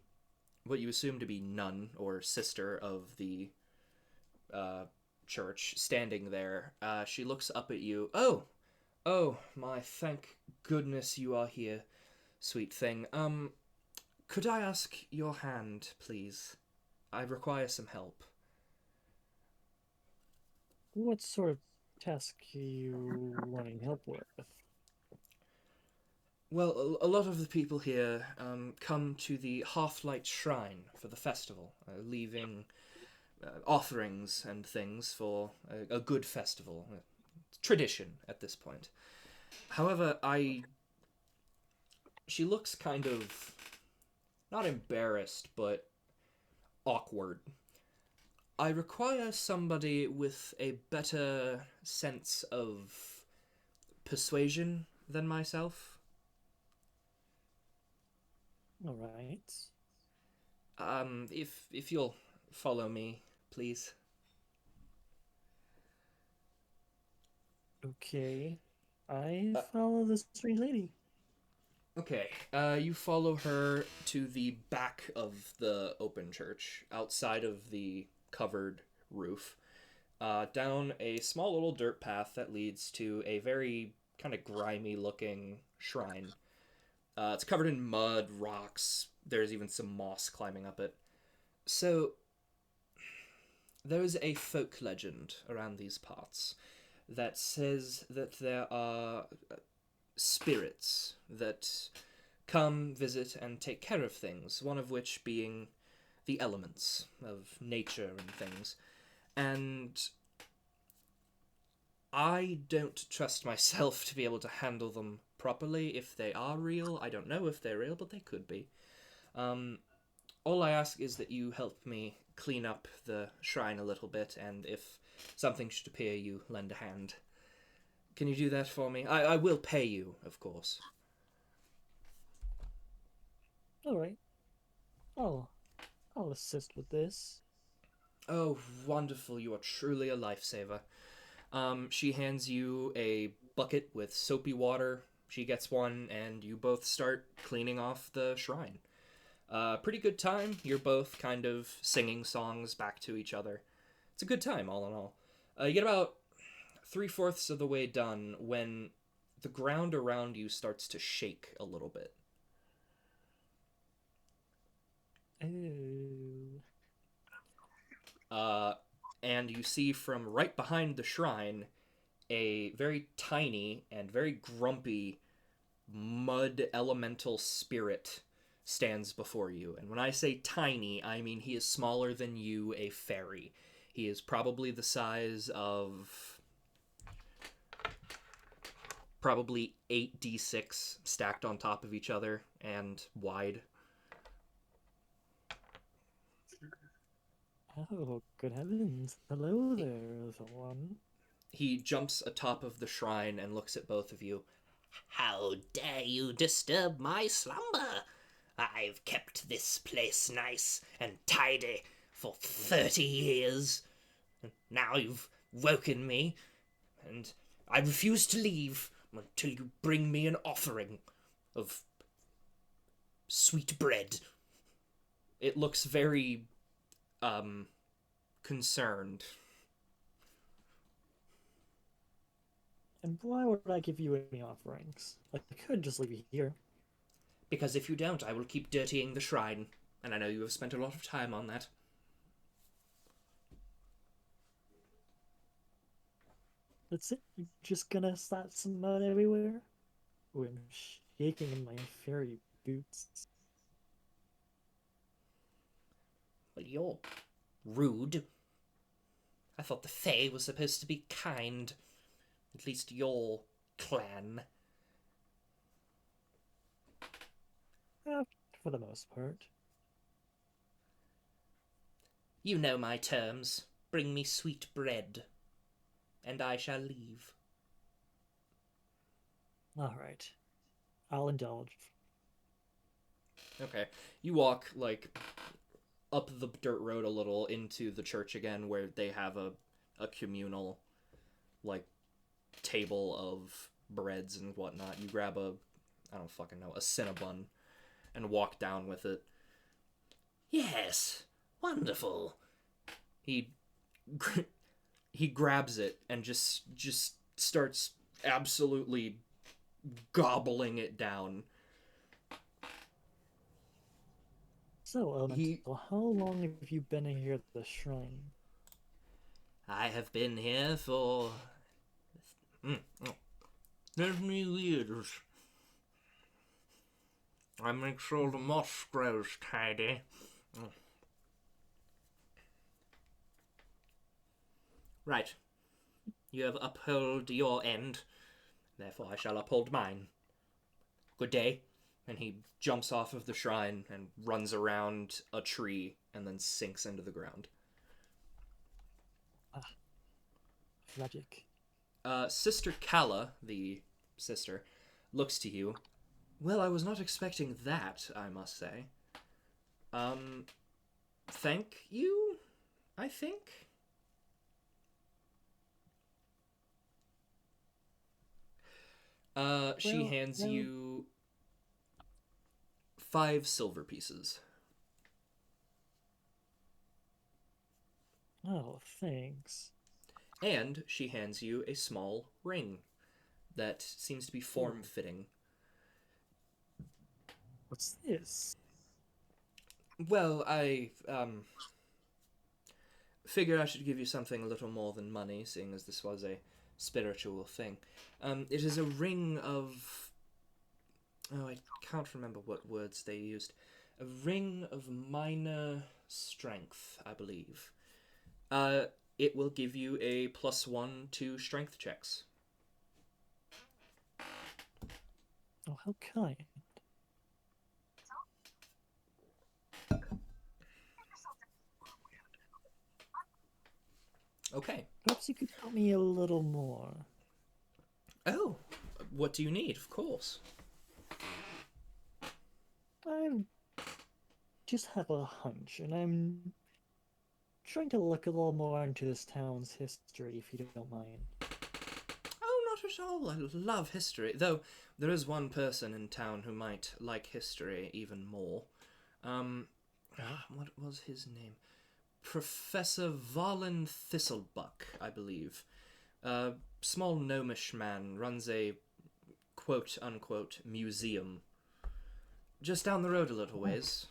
what you assume to be nun or sister of the church standing there. She looks up at you. Oh, my, thank goodness you are here, sweet thing. Could I ask your hand, please? I require some help. What sort of task are you wanting help with? Well, a lot of the people here come to the Half-Light Shrine for the festival, leaving offerings and things for a good festival. Tradition at this point. However, she looks kind of not embarrassed, but awkward. I require somebody with a better sense of persuasion than myself. All right. If you'll follow me, please. Okay. I follow the strange lady. Okay, you follow her to the back of the open church, outside of the covered roof, down a small little dirt path that leads to a very kind of grimy looking shrine. It's covered in mud, rocks, there's even some moss climbing up it. So, there's a folk legend around these parts that says that there are spirits that come, visit, and take care of things, one of which being the elements of nature and things. And I don't trust myself to be able to handle them properly. If they are real, I don't know if they're real, but they could be. All I ask is that you help me clean up the shrine a little bit, and if something should appear, you lend a hand. Can you do that for me? I will pay you, of course. All right. I'll assist with this. Oh, wonderful. You are truly a lifesaver. She hands you a bucket with soapy water. She gets one, and you both start cleaning off the shrine. Pretty good time. You're both kind of singing songs back to each other. It's a good time, all in all. You get about 3/4 of the way done when the ground around you starts to shake a little bit. Oh. And you see from right behind the shrine a very tiny and very grumpy mud elemental spirit stands before you. And when I say tiny, I mean he is smaller than you, a fairy. He is probably the size of probably 8d6 stacked on top of each other and wide. Oh, good heavens. Hello there, little one. He jumps atop of the shrine and looks at both of you. How dare you disturb my slumber? I've kept this place nice and tidy for 30 years. And now you've woken me, and I refuse to leave until you bring me an offering of sweet bread. It looks very concerned. why would I give you any offerings? Like, I could just leave you here. Because if you don't, I will keep dirtying the shrine, and I know you have spent a lot of time on that. That's it? You're just gonna slap some mud everywhere? Oh, I'm shaking in my fairy boots. Well, you're rude. I thought the Fae was supposed to be kind. At least your clan. Uh, for the most part. You know my terms. Bring me sweet bread, and I shall leave. Alright. I'll indulge. Okay. You walk, like, up the dirt road a little into the church again, where they have a communal, like, table of breads and whatnot. You grab I don't fucking know, a Cinnabon, and walk down with it. Yes, wonderful. He he grabs it and just starts absolutely gobbling it down. So, Elemental, how long have you been here at the shrine? I have been here for 30 years. I make sure the moss grows tidy. Right. You have upheld your end, therefore I shall uphold mine. Good day. And he jumps off of the shrine and runs around a tree and then sinks into the ground. Tragic. Sister Kala, the sister, looks to you. Well, I was not expecting that, I must say. Thank you, I think? She hands you 5 silver pieces. Oh, thanks. And she hands you a small ring that seems to be form-fitting. What's this? Well, I, figured I should give you something a little more than money, seeing as this was a spiritual thing. It is a ring of... Oh, I can't remember what words they used. A ring of minor strength, I believe. It will give you a +1 to strength checks. Oh, how kind. Okay. Perhaps you could tell me a little more. Oh, what do you need? Of course. I just have a hunch, and I'm trying to look a little more into this town's history, if you don't mind. Oh, not at all. I love history. Though, there is one person in town who might like history even more. What was his name? Professor Valen Thistlebuck, I believe. A small gnomish man runs a quote-unquote museum. Just down the road a little ways.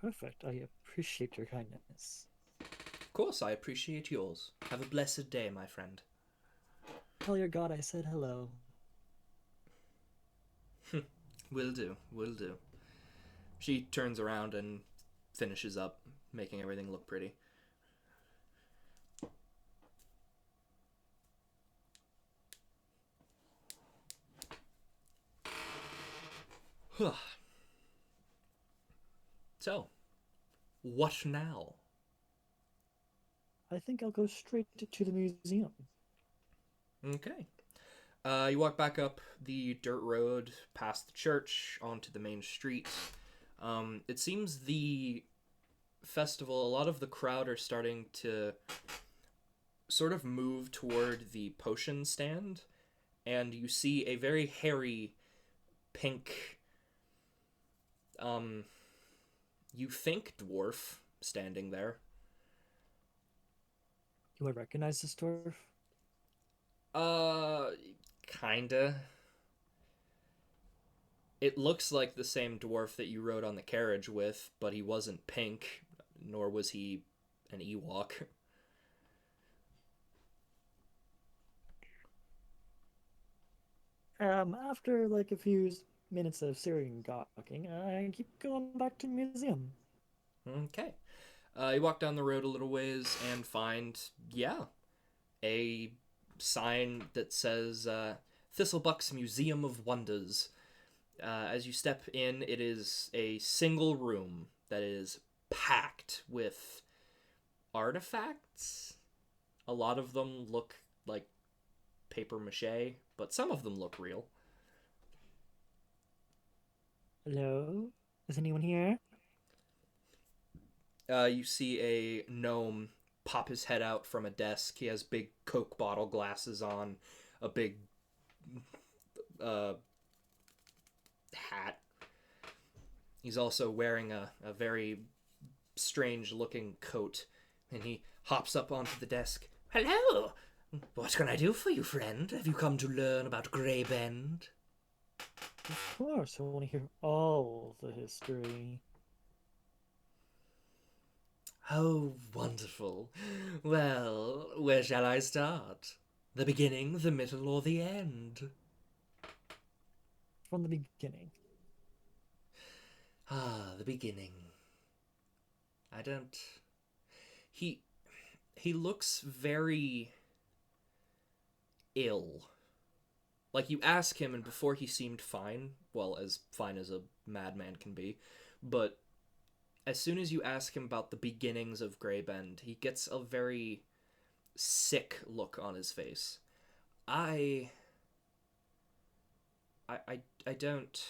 Perfect. I appreciate your kindness. Of course, I appreciate yours. Have a blessed day, my friend. Tell your god I said hello. Will do, will do. She turns around and finishes up, making everything look pretty. So, what now? I think I'll go straight to the museum. Okay. You walk back up the dirt road, past the church, onto the main street. It seems the festival, a lot of the crowd are starting to sort of move toward the potion stand, and you see a very hairy, pink, you think dwarf standing there. Do I recognize this dwarf? Kinda. It looks like the same dwarf that you rode on the carriage with, but he wasn't pink, nor was he an Ewok. After like a few minutes of staring and gawking, I keep going back to the museum. Okay. You walk down the road a little ways and find, yeah, a sign that says Thistlebuck's Museum of Wonders. As you step in, it is a single room that is packed with artifacts. A lot of them look like paper mache, but some of them look real. Hello? Is anyone here? You see a gnome pop his head out from a desk. He has big Coke bottle glasses on, a big hat. He's also wearing a very strange looking coat, and he hops up onto the desk. Hello! What can I do for you, friend? Have you come to learn about Greybend? Of course, I want to hear all the history. Oh, wonderful. Well, where shall I start? The beginning, the middle, or the end? From the beginning. Ah, the beginning. I don't. He looks very ill. Like, you ask him, and before he seemed fine. Well, as fine as a madman can be. But as soon as you ask him about the beginnings of Greybend, he gets a very sick look on his face. I don't.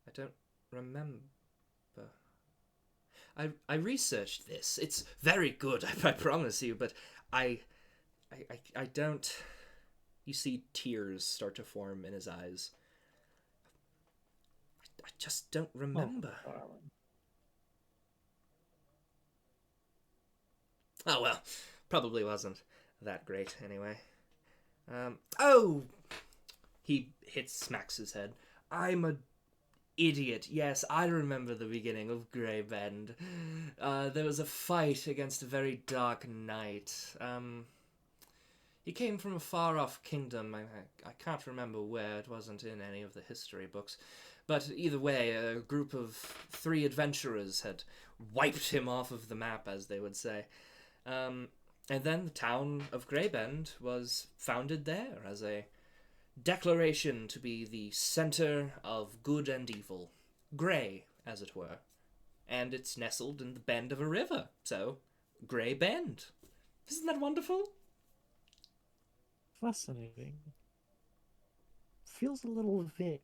I don't remember. I researched this. It's very good, I promise you, but I don't. You see tears start to form in his eyes. I just don't remember. Oh, darling. Oh, well, probably wasn't that great anyway. Oh! He smacks his head. I'm a idiot. Yes, I remember the beginning of Greybend. There was a fight against a very dark knight. He came from a far-off kingdom. I can't remember where. It wasn't in any of the history books. But either way, a group of 3 adventurers had wiped him off of the map, as they would say. And then the town of Greybend was founded there as a declaration to be the center of good and evil. Grey, as it were. And it's nestled in the bend of a river, so Greybend. Isn't that wonderful? Fascinating. Feels a little vague.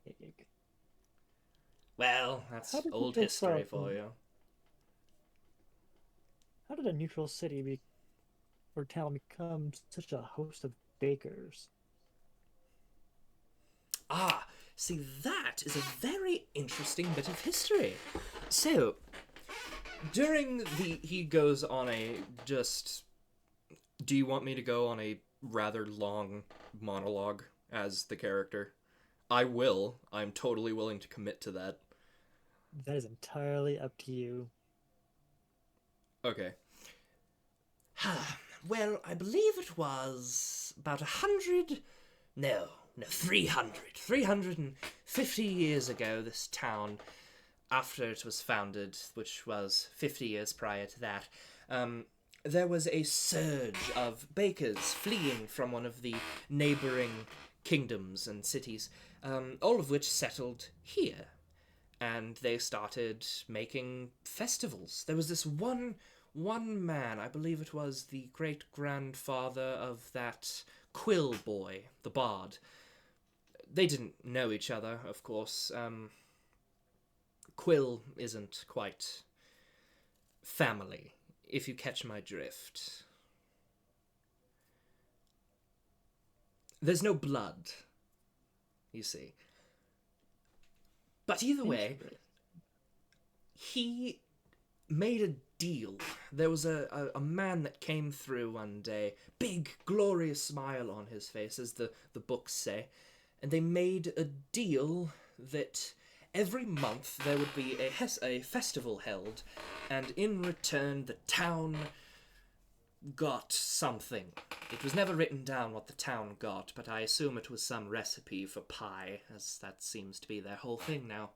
Well, that's How did old this, history for you. How did a neutral city or town become such a host of bakers? Ah, see, that is a very interesting bit of history. So, he goes on a just. Do you want me to go on a rather long monologue as the character? I will. I'm totally willing to commit to that. That is entirely up to you. Okay. Well, I believe it was about 100... No, 300. 350 years ago, this town, after it was founded, which was 50 years prior to that, there was a surge of bakers fleeing from one of the neighboring kingdoms and cities, all of which settled here. And they started making festivals. There was this one man, I believe it was the great-grandfather of that Quill boy, the bard. They didn't know each other, of course. Quill isn't quite family, if you catch my drift. There's no blood, you see. But either way, he made a deal. There was a man that came through one day, big, glorious smile on his face, as the books say, and they made a deal that every month there would be a festival held, and in return the town got something. It was never written down what the town got, but I assume it was some recipe for pie, as that seems to be their whole thing now.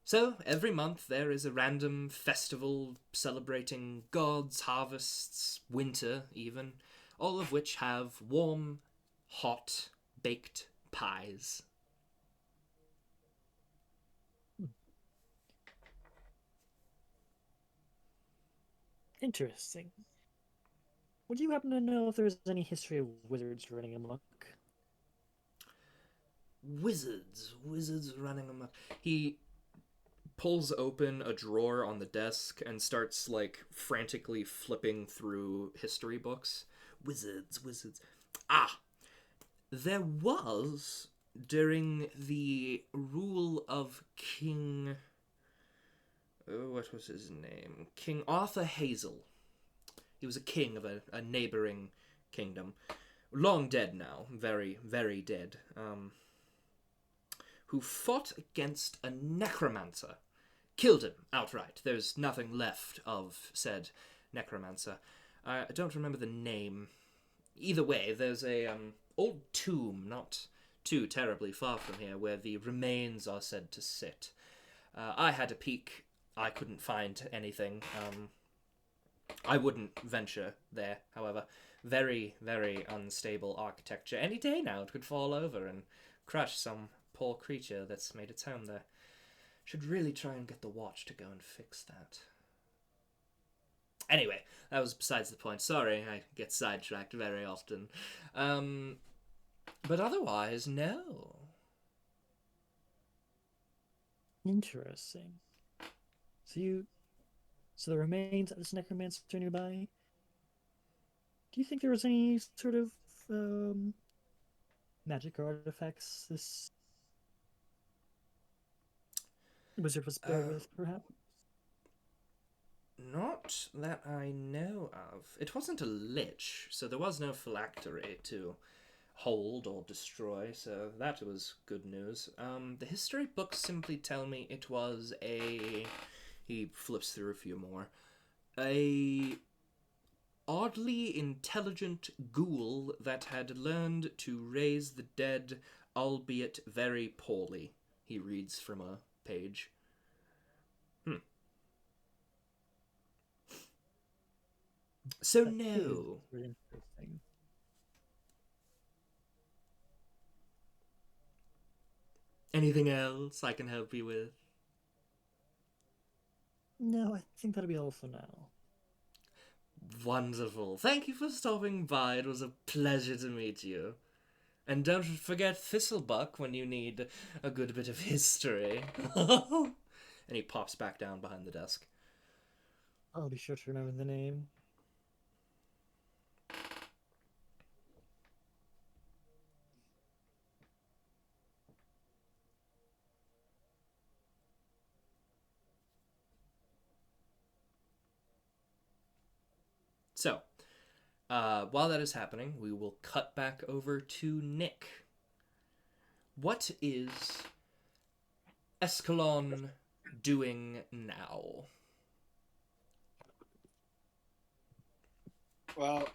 So, every month there is a random festival celebrating gods, harvests, winter even, all of which have warm, hot, baked pies. Interesting. Would you happen to know if there's any history of wizards running amok? Wizards running amok. He pulls open a drawer on the desk and starts, like, frantically flipping through history books. Wizards. Ah! There was, during the rule of King... Oh, what was his name? King Arthur Hazel. He was a king of a neighboring kingdom. Long dead now. Very, very dead. Who fought against a necromancer. Killed him outright. There's nothing left of said necromancer. I don't remember the name. Either way, there's a old tomb not too terribly far from here where the remains are said to sit. I had a peek. I couldn't find anything. I wouldn't venture there, however. Very, very unstable architecture. Any day now it could fall over and crush some poor creature that's made its home there. Should really try and get the watch to go and fix that. Anyway, that was besides the point. Sorry, I get sidetracked very often. But otherwise, no. Interesting. So the remains of this necromancer nearby. Do you think there was any sort of magic or artifacts this wizard was buried with, perhaps? Not that I know of. It wasn't a lich, so there was no phylactery to hold or destroy, so that was good news. The history books simply tell me it was a... He flips through a few more. A oddly intelligent ghoul that had learned to raise the dead, albeit very poorly. He reads from a page. So That no. is really interesting. Anything else I can help you with? No, I think that'll be all for now. Wonderful. Thank you for stopping by. It was a pleasure to meet you. And don't forget Thistlebuck when you need a good bit of history. And he pops back down behind the desk. I'll be sure to remember the name. So, while that is happening, we will cut back over to Nick. What is Escalon doing now? Well,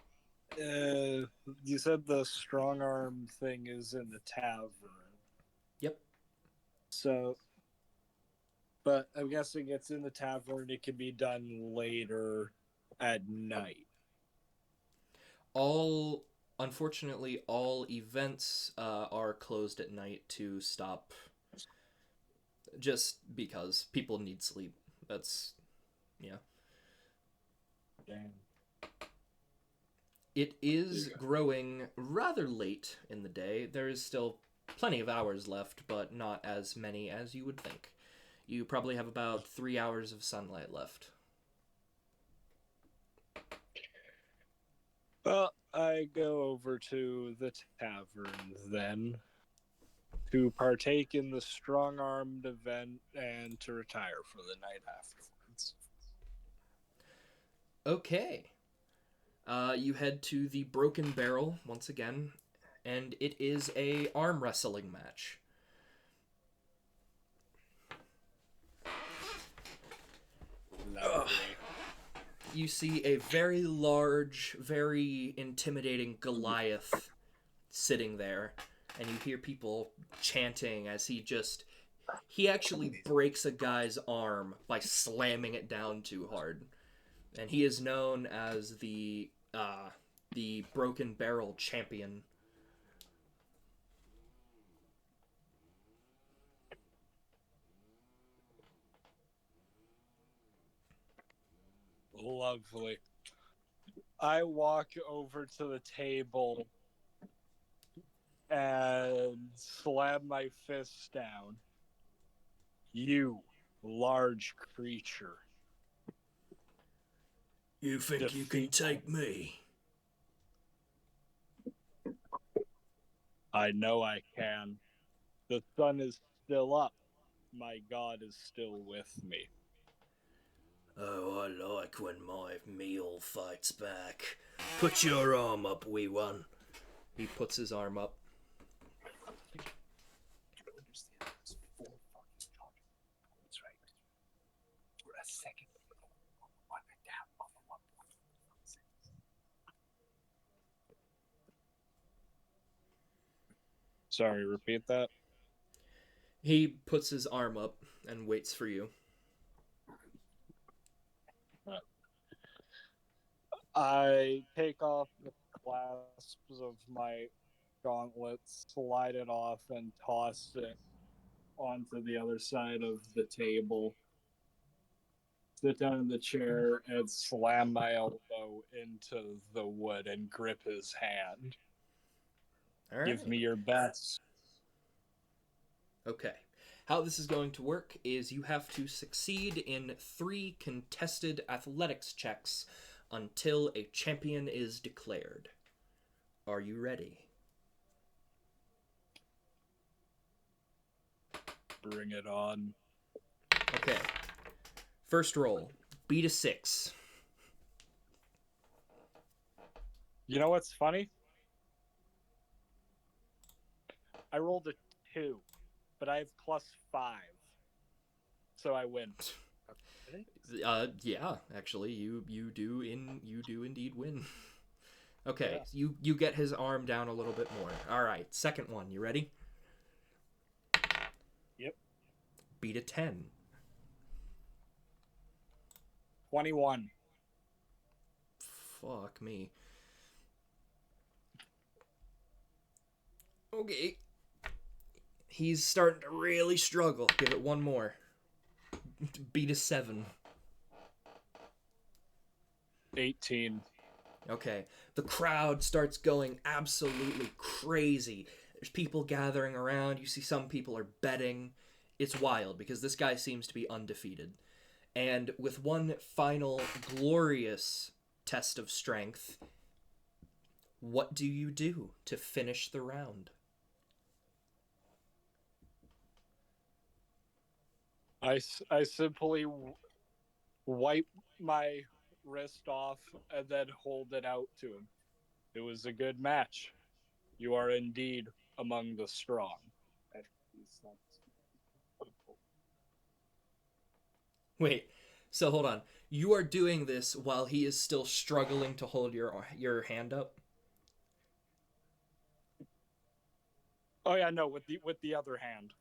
you said the strong arm thing is in the tavern. Yep. So, but I'm guessing it's in the tavern. It can be done later at night. Unfortunately, all events are closed at night to stop. Just because people need sleep. That's, yeah. Damn. It is growing rather late in the day. There is still plenty of hours left, but not as many as you would think. You probably have about 3 hours of sunlight left. Well, I go over to the tavern then to partake in the strong-armed event and to retire for the night afterwards. Okay. You head to the Broken Barrel once again, and it is a arm wrestling match. Lovely. You see a very large, very intimidating Goliath sitting there, and you hear people chanting as he actually breaks a guy's arm by slamming it down too hard. And he is known as the Broken Barrel champion. Lovely. I walk over to the table and slam my fist down. You, large creature. You think you can take me? I know I can. The sun is still up. My God is still with me. Oh, I like when my meal fights back. Put your arm up, wee one. He puts his arm up. Sorry, repeat that. He puts his arm up and waits for you. I take off the clasps of my gauntlets, slide it off, and toss it onto the other side of the table. Sit down in the chair and slam my elbow into the wood and grip his hand. All right. Give me your best. Okay. How this is going to work is you have to succeed in 3 contested athletics checks until a champion is declared. Are you ready? Bring it on. Okay. First roll. Beat a 6. You know what's funny? I rolled a 2, but I have +5, so I win. Yeah, actually, you do indeed win. Okay, Yeah. you get his arm down a little bit more. All right, second one. You ready? Yep. Beat a 10. 21. Fuck me. Okay. He's starting to really struggle. Give it one more. Beat a 7. 18. Okay. The crowd starts going absolutely crazy. There's people gathering around. You see some people are betting. It's wild because this guy seems to be undefeated. And with one final glorious test of strength, what do you do to finish the round? I simply wipe my wrist off and then hold it out to him. It was a good match. You are indeed among the strong. Wait, so hold on. You are doing this while he is still struggling to hold your hand up? Oh yeah, no, with the other hand.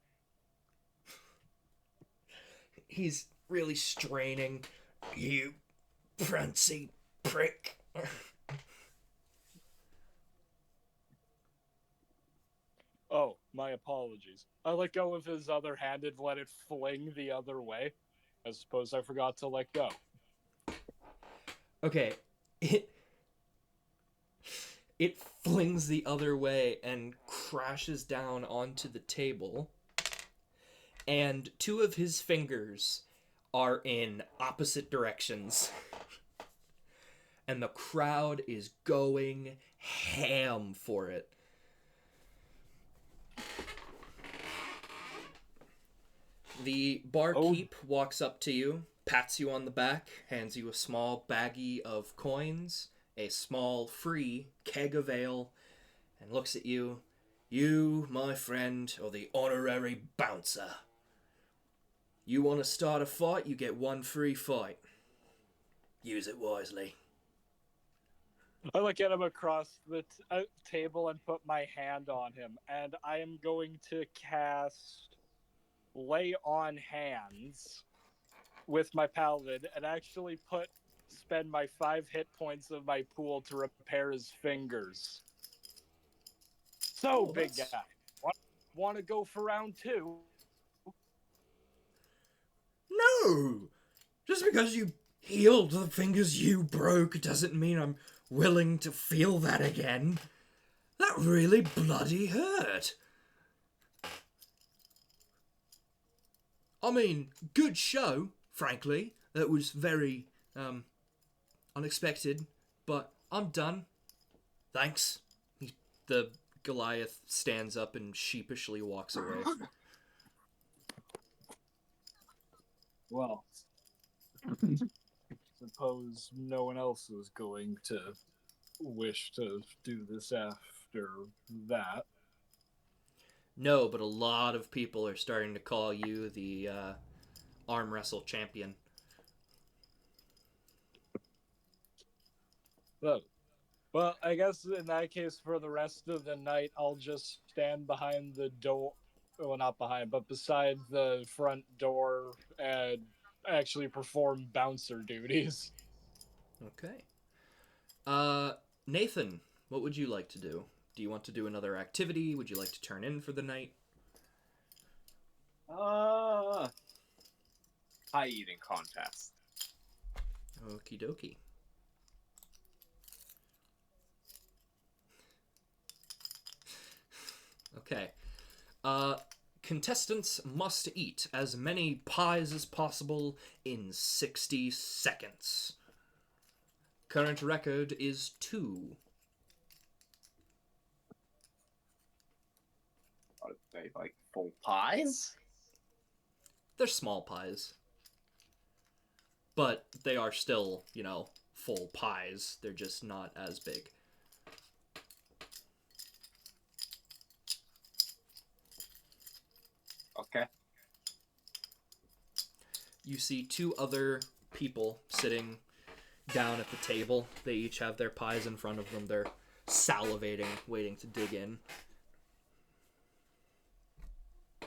He's really straining. You prancy prick. Oh, my apologies. I let go of his other hand and let it fling the other way. I suppose I forgot to let go. Okay. It flings the other way and crashes down onto the table. And 2 of his fingers are in opposite directions. And the crowd is going ham for it. The barkeep walks up to you pats you on the back, hands you a small baggie of coins, a small free keg of ale, and looks at you. You, my friend, are the honorary bouncer. You want to start a fight, you get one free fight. Use it wisely. I look at him across the table and put my hand on him, and I am going to cast Lay on Hands with my paladin and actually spend my 5 hit points of my pool to repair his fingers. So, Well, big that's- guy, want to go for round 2? No! Just because you healed the fingers you broke doesn't mean I'm willing to feel that again. That really bloody hurt. I mean, good show, frankly. That was very, unexpected, but I'm done. Thanks. The Goliath stands up and sheepishly walks away. Well, suppose no one else is going to wish to do this after that. No, but a lot of people are starting to call you the arm wrestle champion. Well, I guess in that case, for the rest of the night, I'll just stand behind the door. Well, not behind, but beside the front door and actually perform bouncer duties. Okay. Nathan, what would you like to do? Do you want to do another activity? Would you like to turn in for the night? Pie eating contest. Okie dokie. Okay. Contestants must eat as many pies as possible in 60 seconds. Current record is 2. Are they like full pies? They're small pies. But they are still, full pies. They're just not as big. Okay. You see 2 other people sitting down at the table. They each have their pies in front of them. They're salivating, waiting to dig in.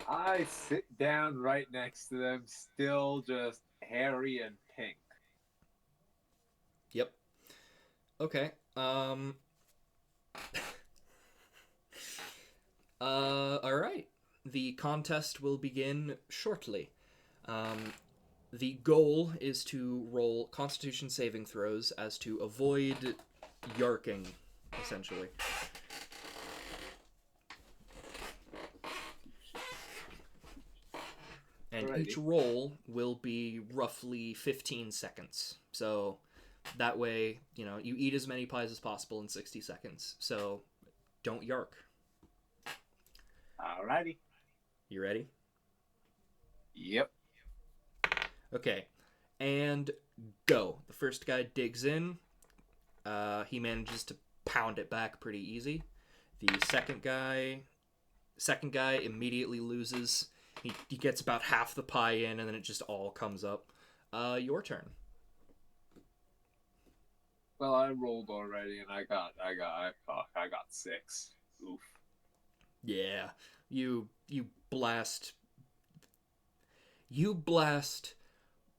I sit down right next to them, still just hairy and pink. Yep. Okay. Alright. The contest will begin shortly. The goal is to roll Constitution saving throws as to avoid yarking, essentially. And Alrighty. each roll will be roughly 15 seconds. So that way, you eat as many pies as possible in 60 seconds. So don't yark. Alrighty. You ready? Yep. Okay. And go. The first guy digs in. He manages to pound it back pretty easy. The second guy immediately loses. He gets about half the pie in, and then it just all comes up. Your turn. Well, I rolled already, and I got 6. Oof. Yeah, you blast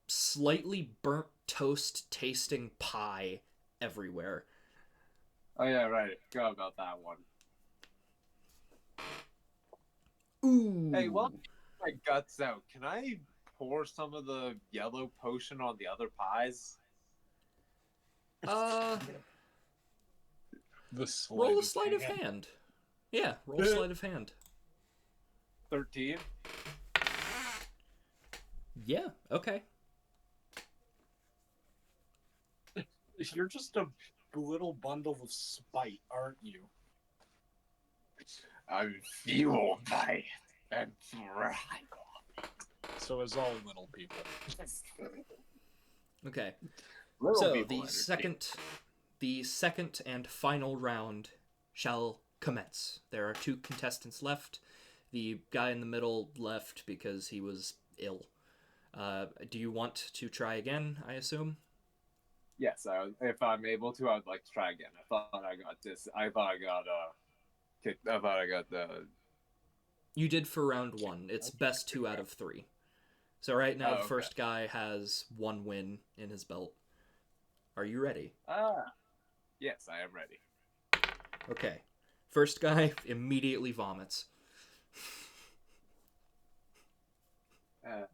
slightly burnt toast tasting pie everywhere. Oh yeah, right. I forgot about that one. Ooh. Hey, while my guts out, can I pour some of the yellow potion on the other pies? Roll a sleight of hand. Yeah, roll sleight of hand. 13. Yeah, okay. You're just a little bundle of spite, aren't you? I'm fueled by it and thrive. So is all little people. Okay. Little So people entertain. the second and final round shall commence. There are 2 contestants left. The guy in the middle left because he was ill. Do you want to try again, I assume? Yes, if I'm able to, I'd like to try again. I thought I got this. I thought I got kicked. I thought I got the. You did for round 1. It's best 2 out of 3. So right now the Oh, okay. first guy has 1 win in his belt. Are you ready? Yes, I am ready. Okay. First guy immediately vomits. But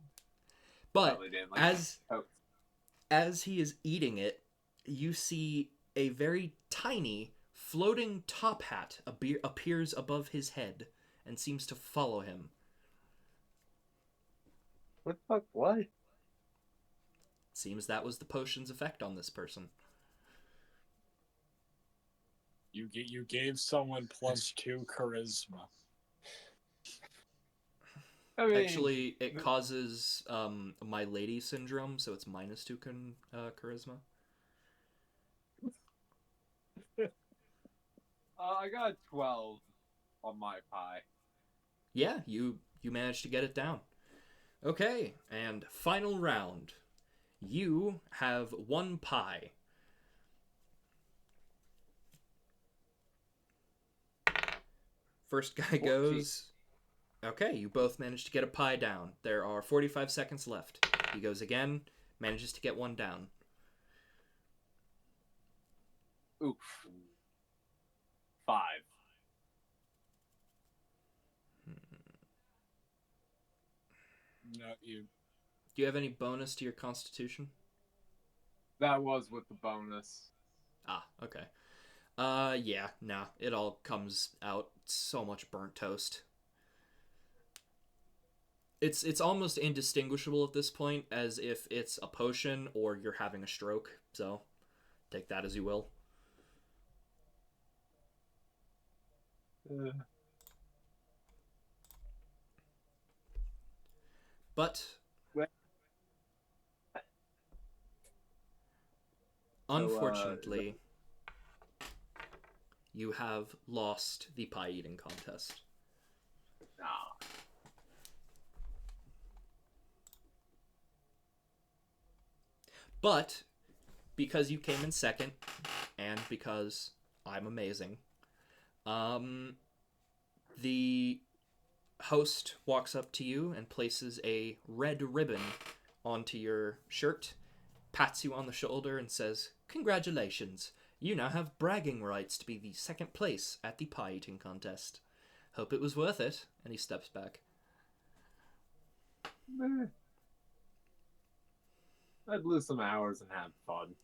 Probably didn't like as he is eating it, you see a very tiny floating top hat appears above his head and seems to follow him. What the fuck? What? Seems that was the potion's effect on this person. You gave someone +2 charisma. I mean, Actually, it causes my lady syndrome, so it's -2 charisma. I got 12 on my pie. Yeah, you managed to get it down. Okay, and final round. You have 1 pie. First guy 14. goes. Okay, you both managed to get a pie down. There are 45 seconds left. He goes again, manages to get 1 down. Oof. 5. No, you. Do you have any bonus to your constitution? That was with the bonus. Ah, okay. Yeah, nah. It all comes out so much burnt toast. It's almost indistinguishable at this point, as if it's a potion or you're having a stroke. So, take that as you will. But unfortunately, you have lost the pie eating contest. Nah. But because you came in second, and because I'm amazing, the host walks up to you and places a red ribbon onto your shirt, pats you on the shoulder, and says, "Congratulations, you now have bragging rights to be the 2nd place at the pie eating contest. Hope it was worth it." And he steps back. I'd lose some hours and have fun.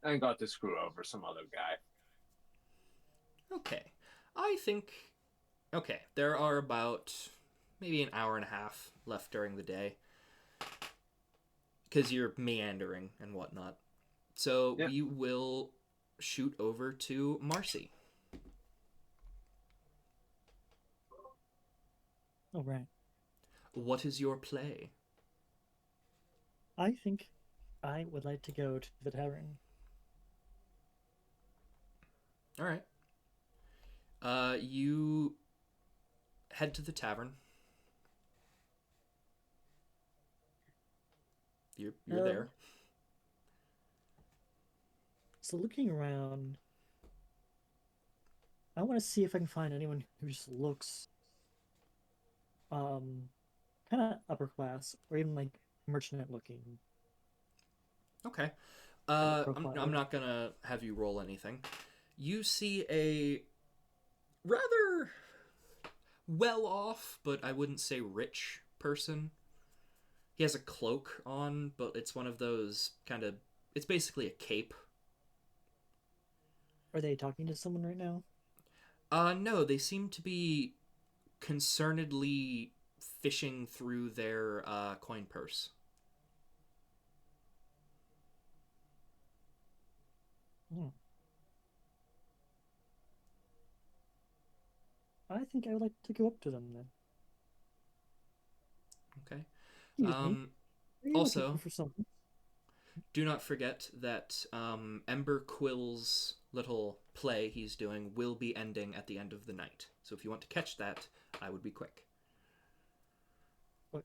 And got to screw over some other guy. Okay. I think. Okay, there are about maybe an hour and a half left during the day. Because you're meandering and whatnot. So we will shoot over to Marcy. All right. What is your play? I think I would like to go to the tavern. All right. You head to the tavern. You're there. So looking around, I want to see if I can find anyone who just looks kind of upper class or even like merchant looking. Okay. Profile. I'm not gonna have you roll anything. You see a rather well-off, but I wouldn't say rich person. He has a cloak on, but it's one of those kind of... It's basically a cape. Are they talking to someone right now? No, they seem to be concernedly fishing through their coin purse. Hmm. I think I would like to go up to them then. Okay. Excuse me. Are you Also, looking for something? do not forget that Ember Quill's little play he's doing will be ending at the end of the night. So if you want to catch that, I would be quick. But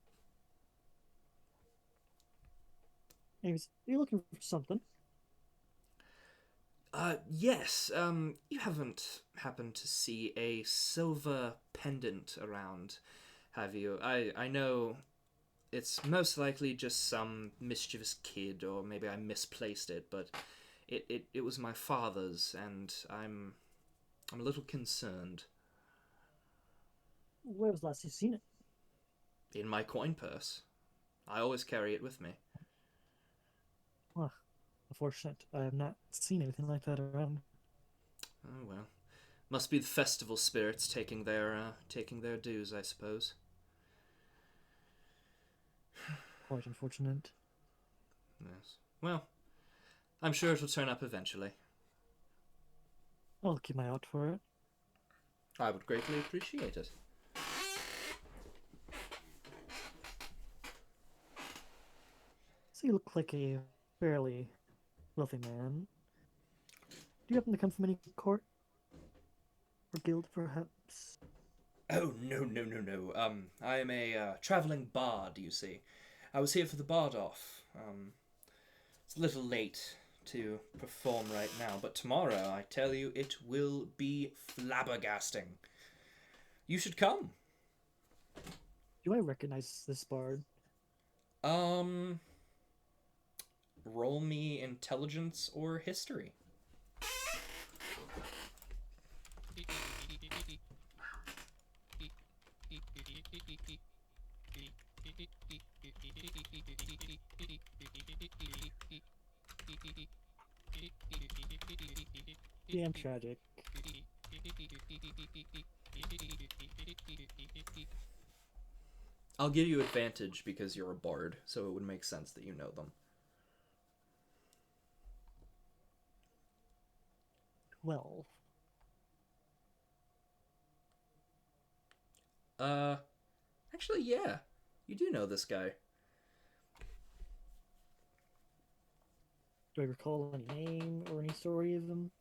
anyways, you're looking for something. Yes, you haven't happened to see a silver pendant around, have you? I know it's most likely just some mischievous kid, or maybe I misplaced it, but it was my father's, and I'm a little concerned. Where was the last you seen it? In my coin purse. I always carry it with me. Well, unfortunate. I have not seen anything like that around. Oh well. Must be the festival spirits taking their dues, I suppose. Quite unfortunate. Yes. Well, I'm sure it'll turn up eventually. I'll keep my eye out for it. I would greatly appreciate it. So you look like a fairly wealthy man. Do you happen to come from any court? Or guild, perhaps? Oh, no. I am a traveling bard, you see. I was here for the bard off. It's a little late to perform right now, but tomorrow, I tell you, it will be flabbergasting. You should come. Do I recognize this bard? Roll me intelligence or history. Damn tragic. I'll give you advantage because you're a bard, so it would make sense that you know them. 12. Actually, yeah. You do know this guy. Do I recall any name or any story of him?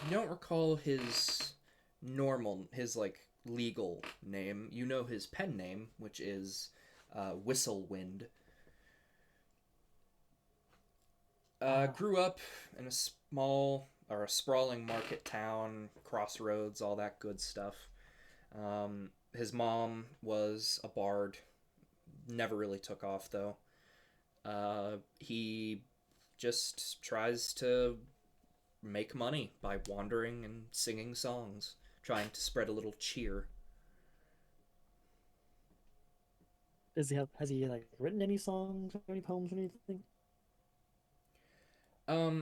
You don't recall his legal name. You know his pen name, which is Whistlewind. Grew up in a sprawling market town, crossroads, all that good stuff. His mom was a bard. Never really took off, though. He just tries to make money by wandering and singing songs, trying to spread a little cheer. Has he like written any songs or any poems or anything?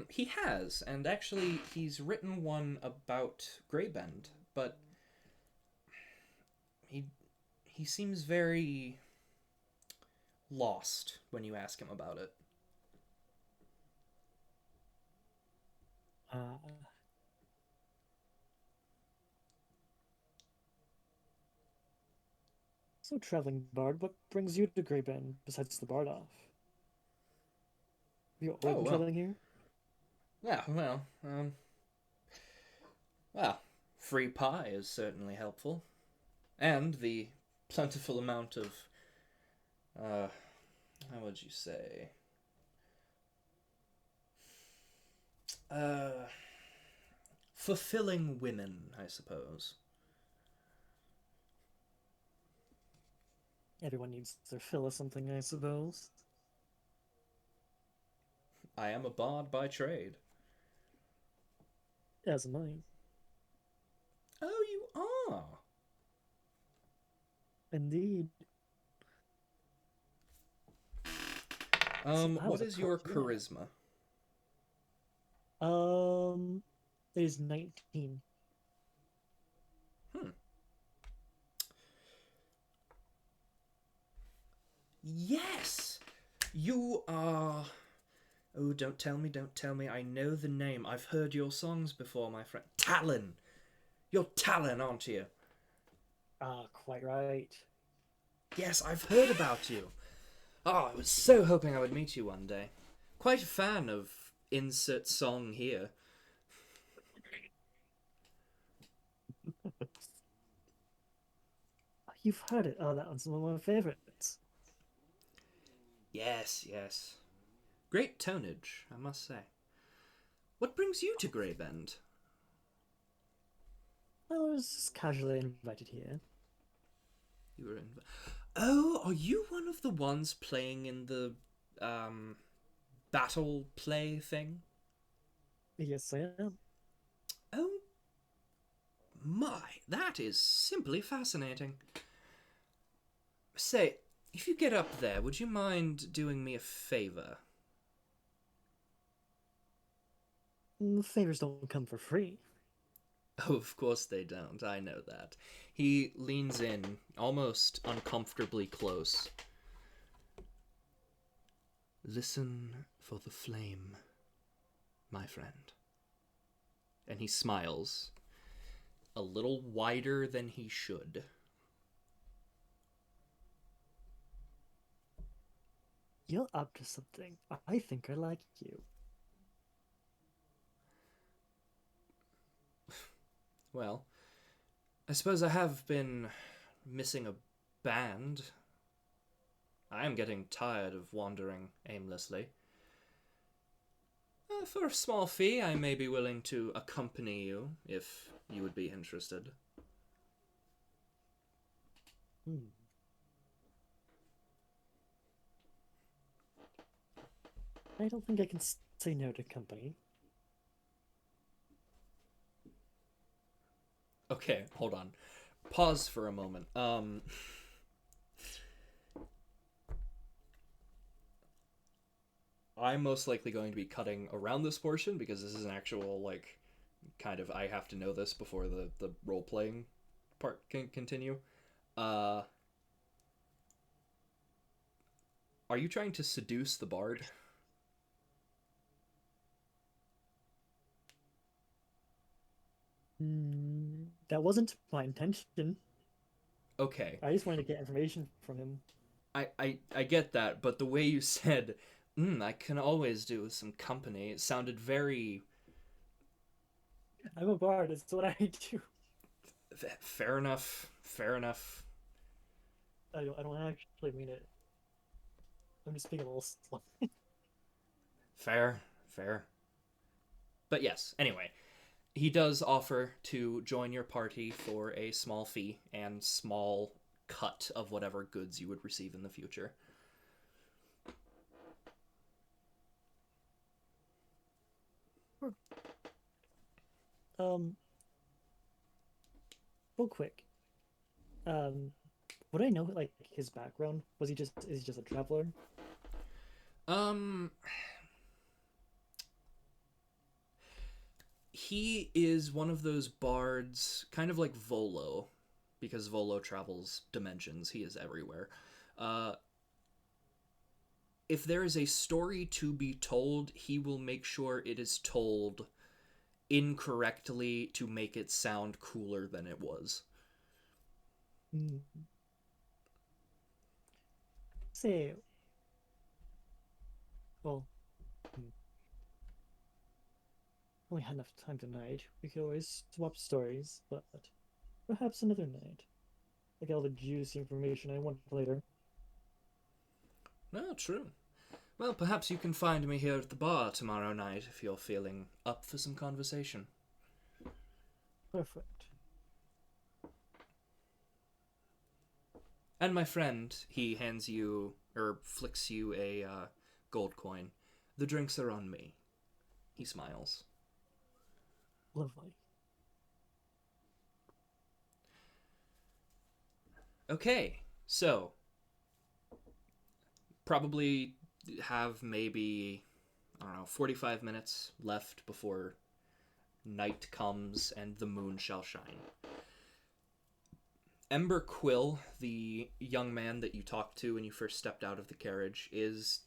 He has, and actually he's written one about Greybend, but he seems very lost when you ask him about it. So, traveling bard, what brings you to Greybend besides the bard off? Have you always been traveling here? Yeah, well, free pie is certainly helpful. And the plentiful amount of, how would you say? Fulfilling women, I suppose. Everyone needs their fill of something, I suppose. I am a bard by trade. As am I. Oh, you are? Indeed. What is your charisma? It is 19. Yes! You are... Oh, don't tell me. I know the name. I've heard your songs before, my friend. Talon! You're Talon, aren't you? Quite right. Yes, I've heard about you. Oh, I was so hoping I would meet you one day. quite a fan of insert song here. You've heard it. Oh, that one's one of my favorites. Yes, yes. Great tonnage, I must say. What brings you to Greybend? I was just casually invited here. You were in. Oh, are you one of the ones playing in the battle play thing? Yes, I am. Oh my, that is simply fascinating. Say, if you get up there, would you mind doing me a favor? Favors don't come for free. Oh, of course they don't. I know that. He leans in, almost uncomfortably close. Listen for the flame, my friend. And he smiles, a little wider than he should. You're up to something. I think I like you. Well, I suppose I have been missing a band. I am getting tired of wandering aimlessly. For a small fee, I may be willing to accompany you, if you would be interested. I don't think I can say no to company. Okay, hold on. Pause for a moment. I'm most likely going to be cutting around this portion because this is an actual, like, kind of, I have to know this before the role-playing part can continue. Are you trying to seduce the bard? That wasn't my intention. Okay. I just wanted to get information from him. I get that, but the way you said, I can always do with some company, it sounded very... I'm a bard. It's what I do. Fair enough. Fair enough. I don't actually mean it. I'm just being a little slow. Fair. Fair. But yes, anyway, he does offer to join your party for a small fee and small cut of whatever goods you would receive in the future. Real quick. Would I know like his background? Is he just a traveler? He is one of those bards, kind of like Volo, because Volo travels dimensions. He is everywhere. If there is a story to be told, he will make sure it is told incorrectly to make it sound cooler than it was. Say, well, only had enough time tonight. We could always swap stories, but perhaps another night. I get all the juicy information I want later. Oh, true. Well, perhaps you can find me here at the bar tomorrow night if you're feeling up for some conversation. Perfect. And my friend, he hands you, or flicks you a gold coin. The drinks are on me. He smiles. Lovely. Okay, so probably have maybe, I don't know, 45 minutes left before night comes and the moon shall shine. Ember Quill, the young man that you talked to when you first stepped out of the carriage, is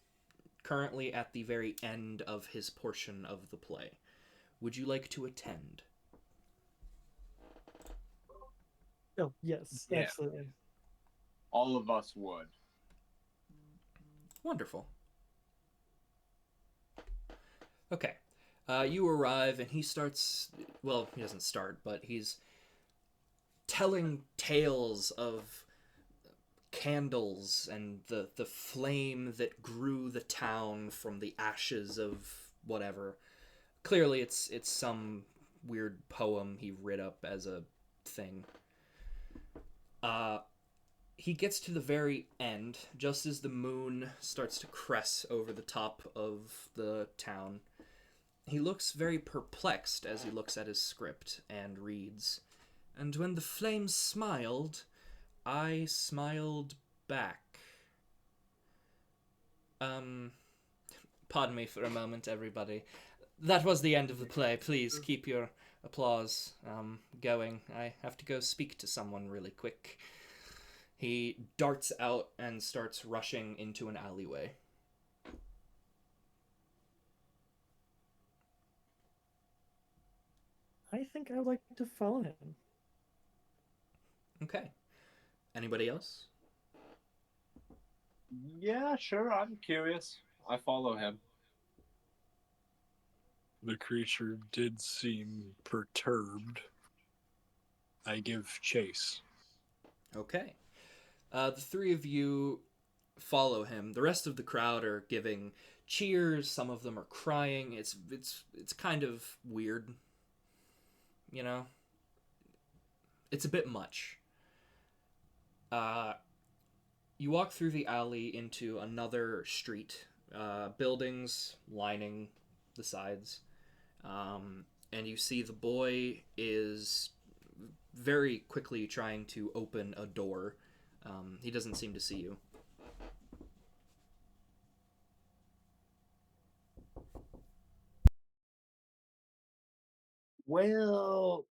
currently at the very end of his portion of the play. Would you like to attend? Oh, yes, Yeah. absolutely. All of us would. Wonderful. Okay. You arrive, and he starts. Well, he doesn't start, but he's telling tales of candles and the flame that grew the town from the ashes of whatever. Clearly, it's some weird poem he writ up as a thing. Uh, he gets to the very end, just as the moon starts to crest over the top of the town. He looks very perplexed as he looks at his script and reads, "And when the flames smiled, I smiled back." Um, Pardon me for a moment, everybody. That was the end of the play. Please keep your applause going. I have to go speak to someone really quick. He darts out and starts rushing into an alleyway. I think I would like to follow him. Okay. Anybody else? Yeah, sure. I'm curious. I follow him. The creature did seem perturbed. I give chase. Okay. The three of you follow him. The rest of the crowd are giving cheers. Some of them are crying. It's kind of weird. You know, it's a bit much. Uh, you walk through the alley into another street. Buildings lining the sides. And you see the boy is very quickly trying to open a door. He doesn't seem to see you. Well,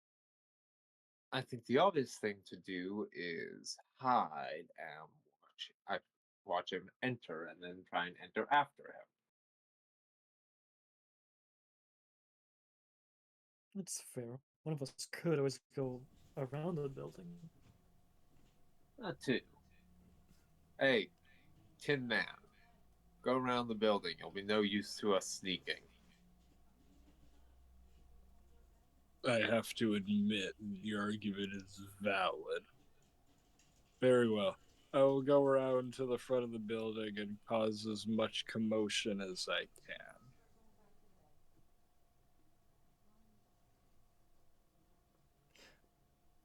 I think the obvious thing to do is hide and watch him enter and then try and enter after him. That's fair. One of us could always go around the building. Not two. Hey, Tin Man, go around the building. You'll be no use to us sneaking. I have to admit, the argument is valid. Very well. I will go around to the front of the building and cause as much commotion as I can.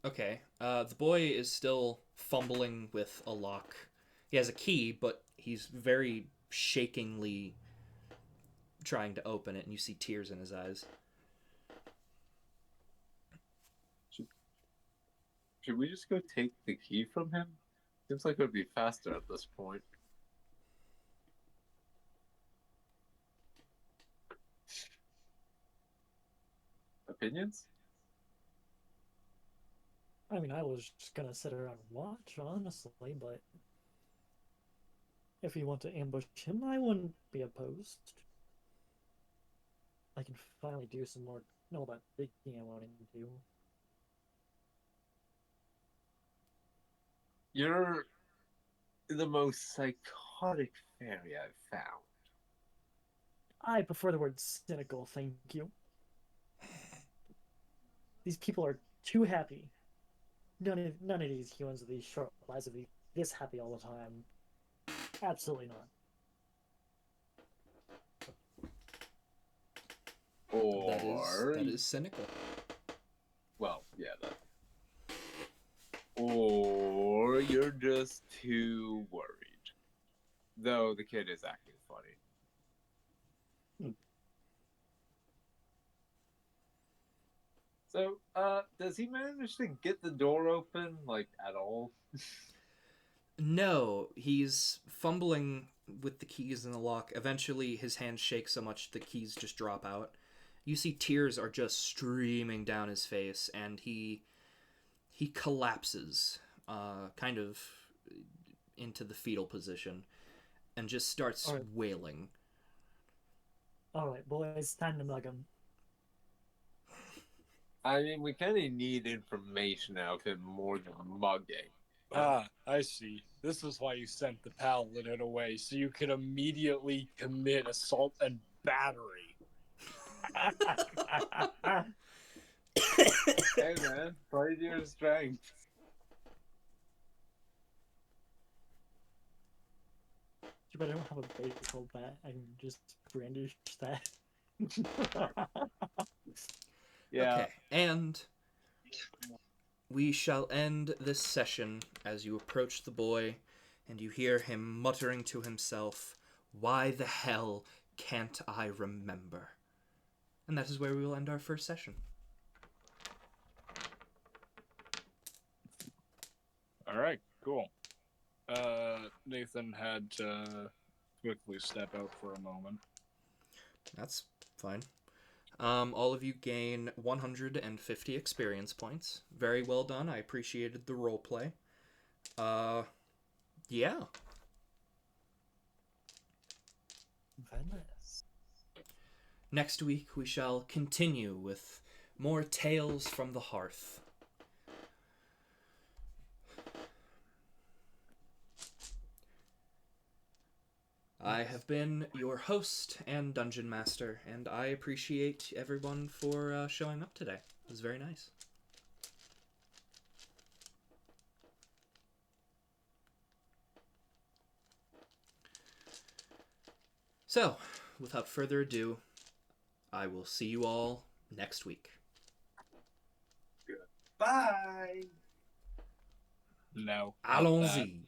Okay. The boy is still fumbling with a lock. He has a key, but he's very shakingly trying to open it, and you see tears in his eyes. Should we just go take the key from him? Seems like it would be faster at this point. Opinions? I mean, I was just gonna sit around and watch, honestly, but if you want to ambush him, I wouldn't be opposed. I can finally do some more, know that big thing I wanted to do. You're the most psychotic fairy I've found. I prefer the word cynical, thank you. These people are too happy. None of these humans with these short lives would be this happy all the time. Absolutely not. Or That is cynical. well, yeah, that. Or you're just too worried. Though the kid is acting funny. So, does he manage to get the door open, like, at all? No, he's fumbling with the keys in the lock. Eventually, his hands shake so much the keys just drop out. You see tears are just streaming down his face, and he collapses, kind of into the fetal position, and just starts Alright, wailing. alright, boys, time to mug him. I mean, we kind of need information out of him more than mugging. Ah, I see. This is why you sent the paladin away, so you could immediately commit assault and battery. Hey man, play to your strength. Too bad I don't have a baseball bat. I can just brandish that. Yeah. Okay, and we shall end this session as you approach the boy and you hear him muttering to himself, "Why the hell can't I remember?" And that is where we will end our first session. All right, cool. Nathan had to quickly step out for a moment. That's fine. All of you gain 150 experience points. Very well done. I appreciated the role play. Yeah. Venice. Next week we shall continue with more tales from the hearth. I have been your host and dungeon master, and I appreciate everyone for showing up today. It was very nice. So, without further ado, I will see you all next week. Bye. No. Allons-y.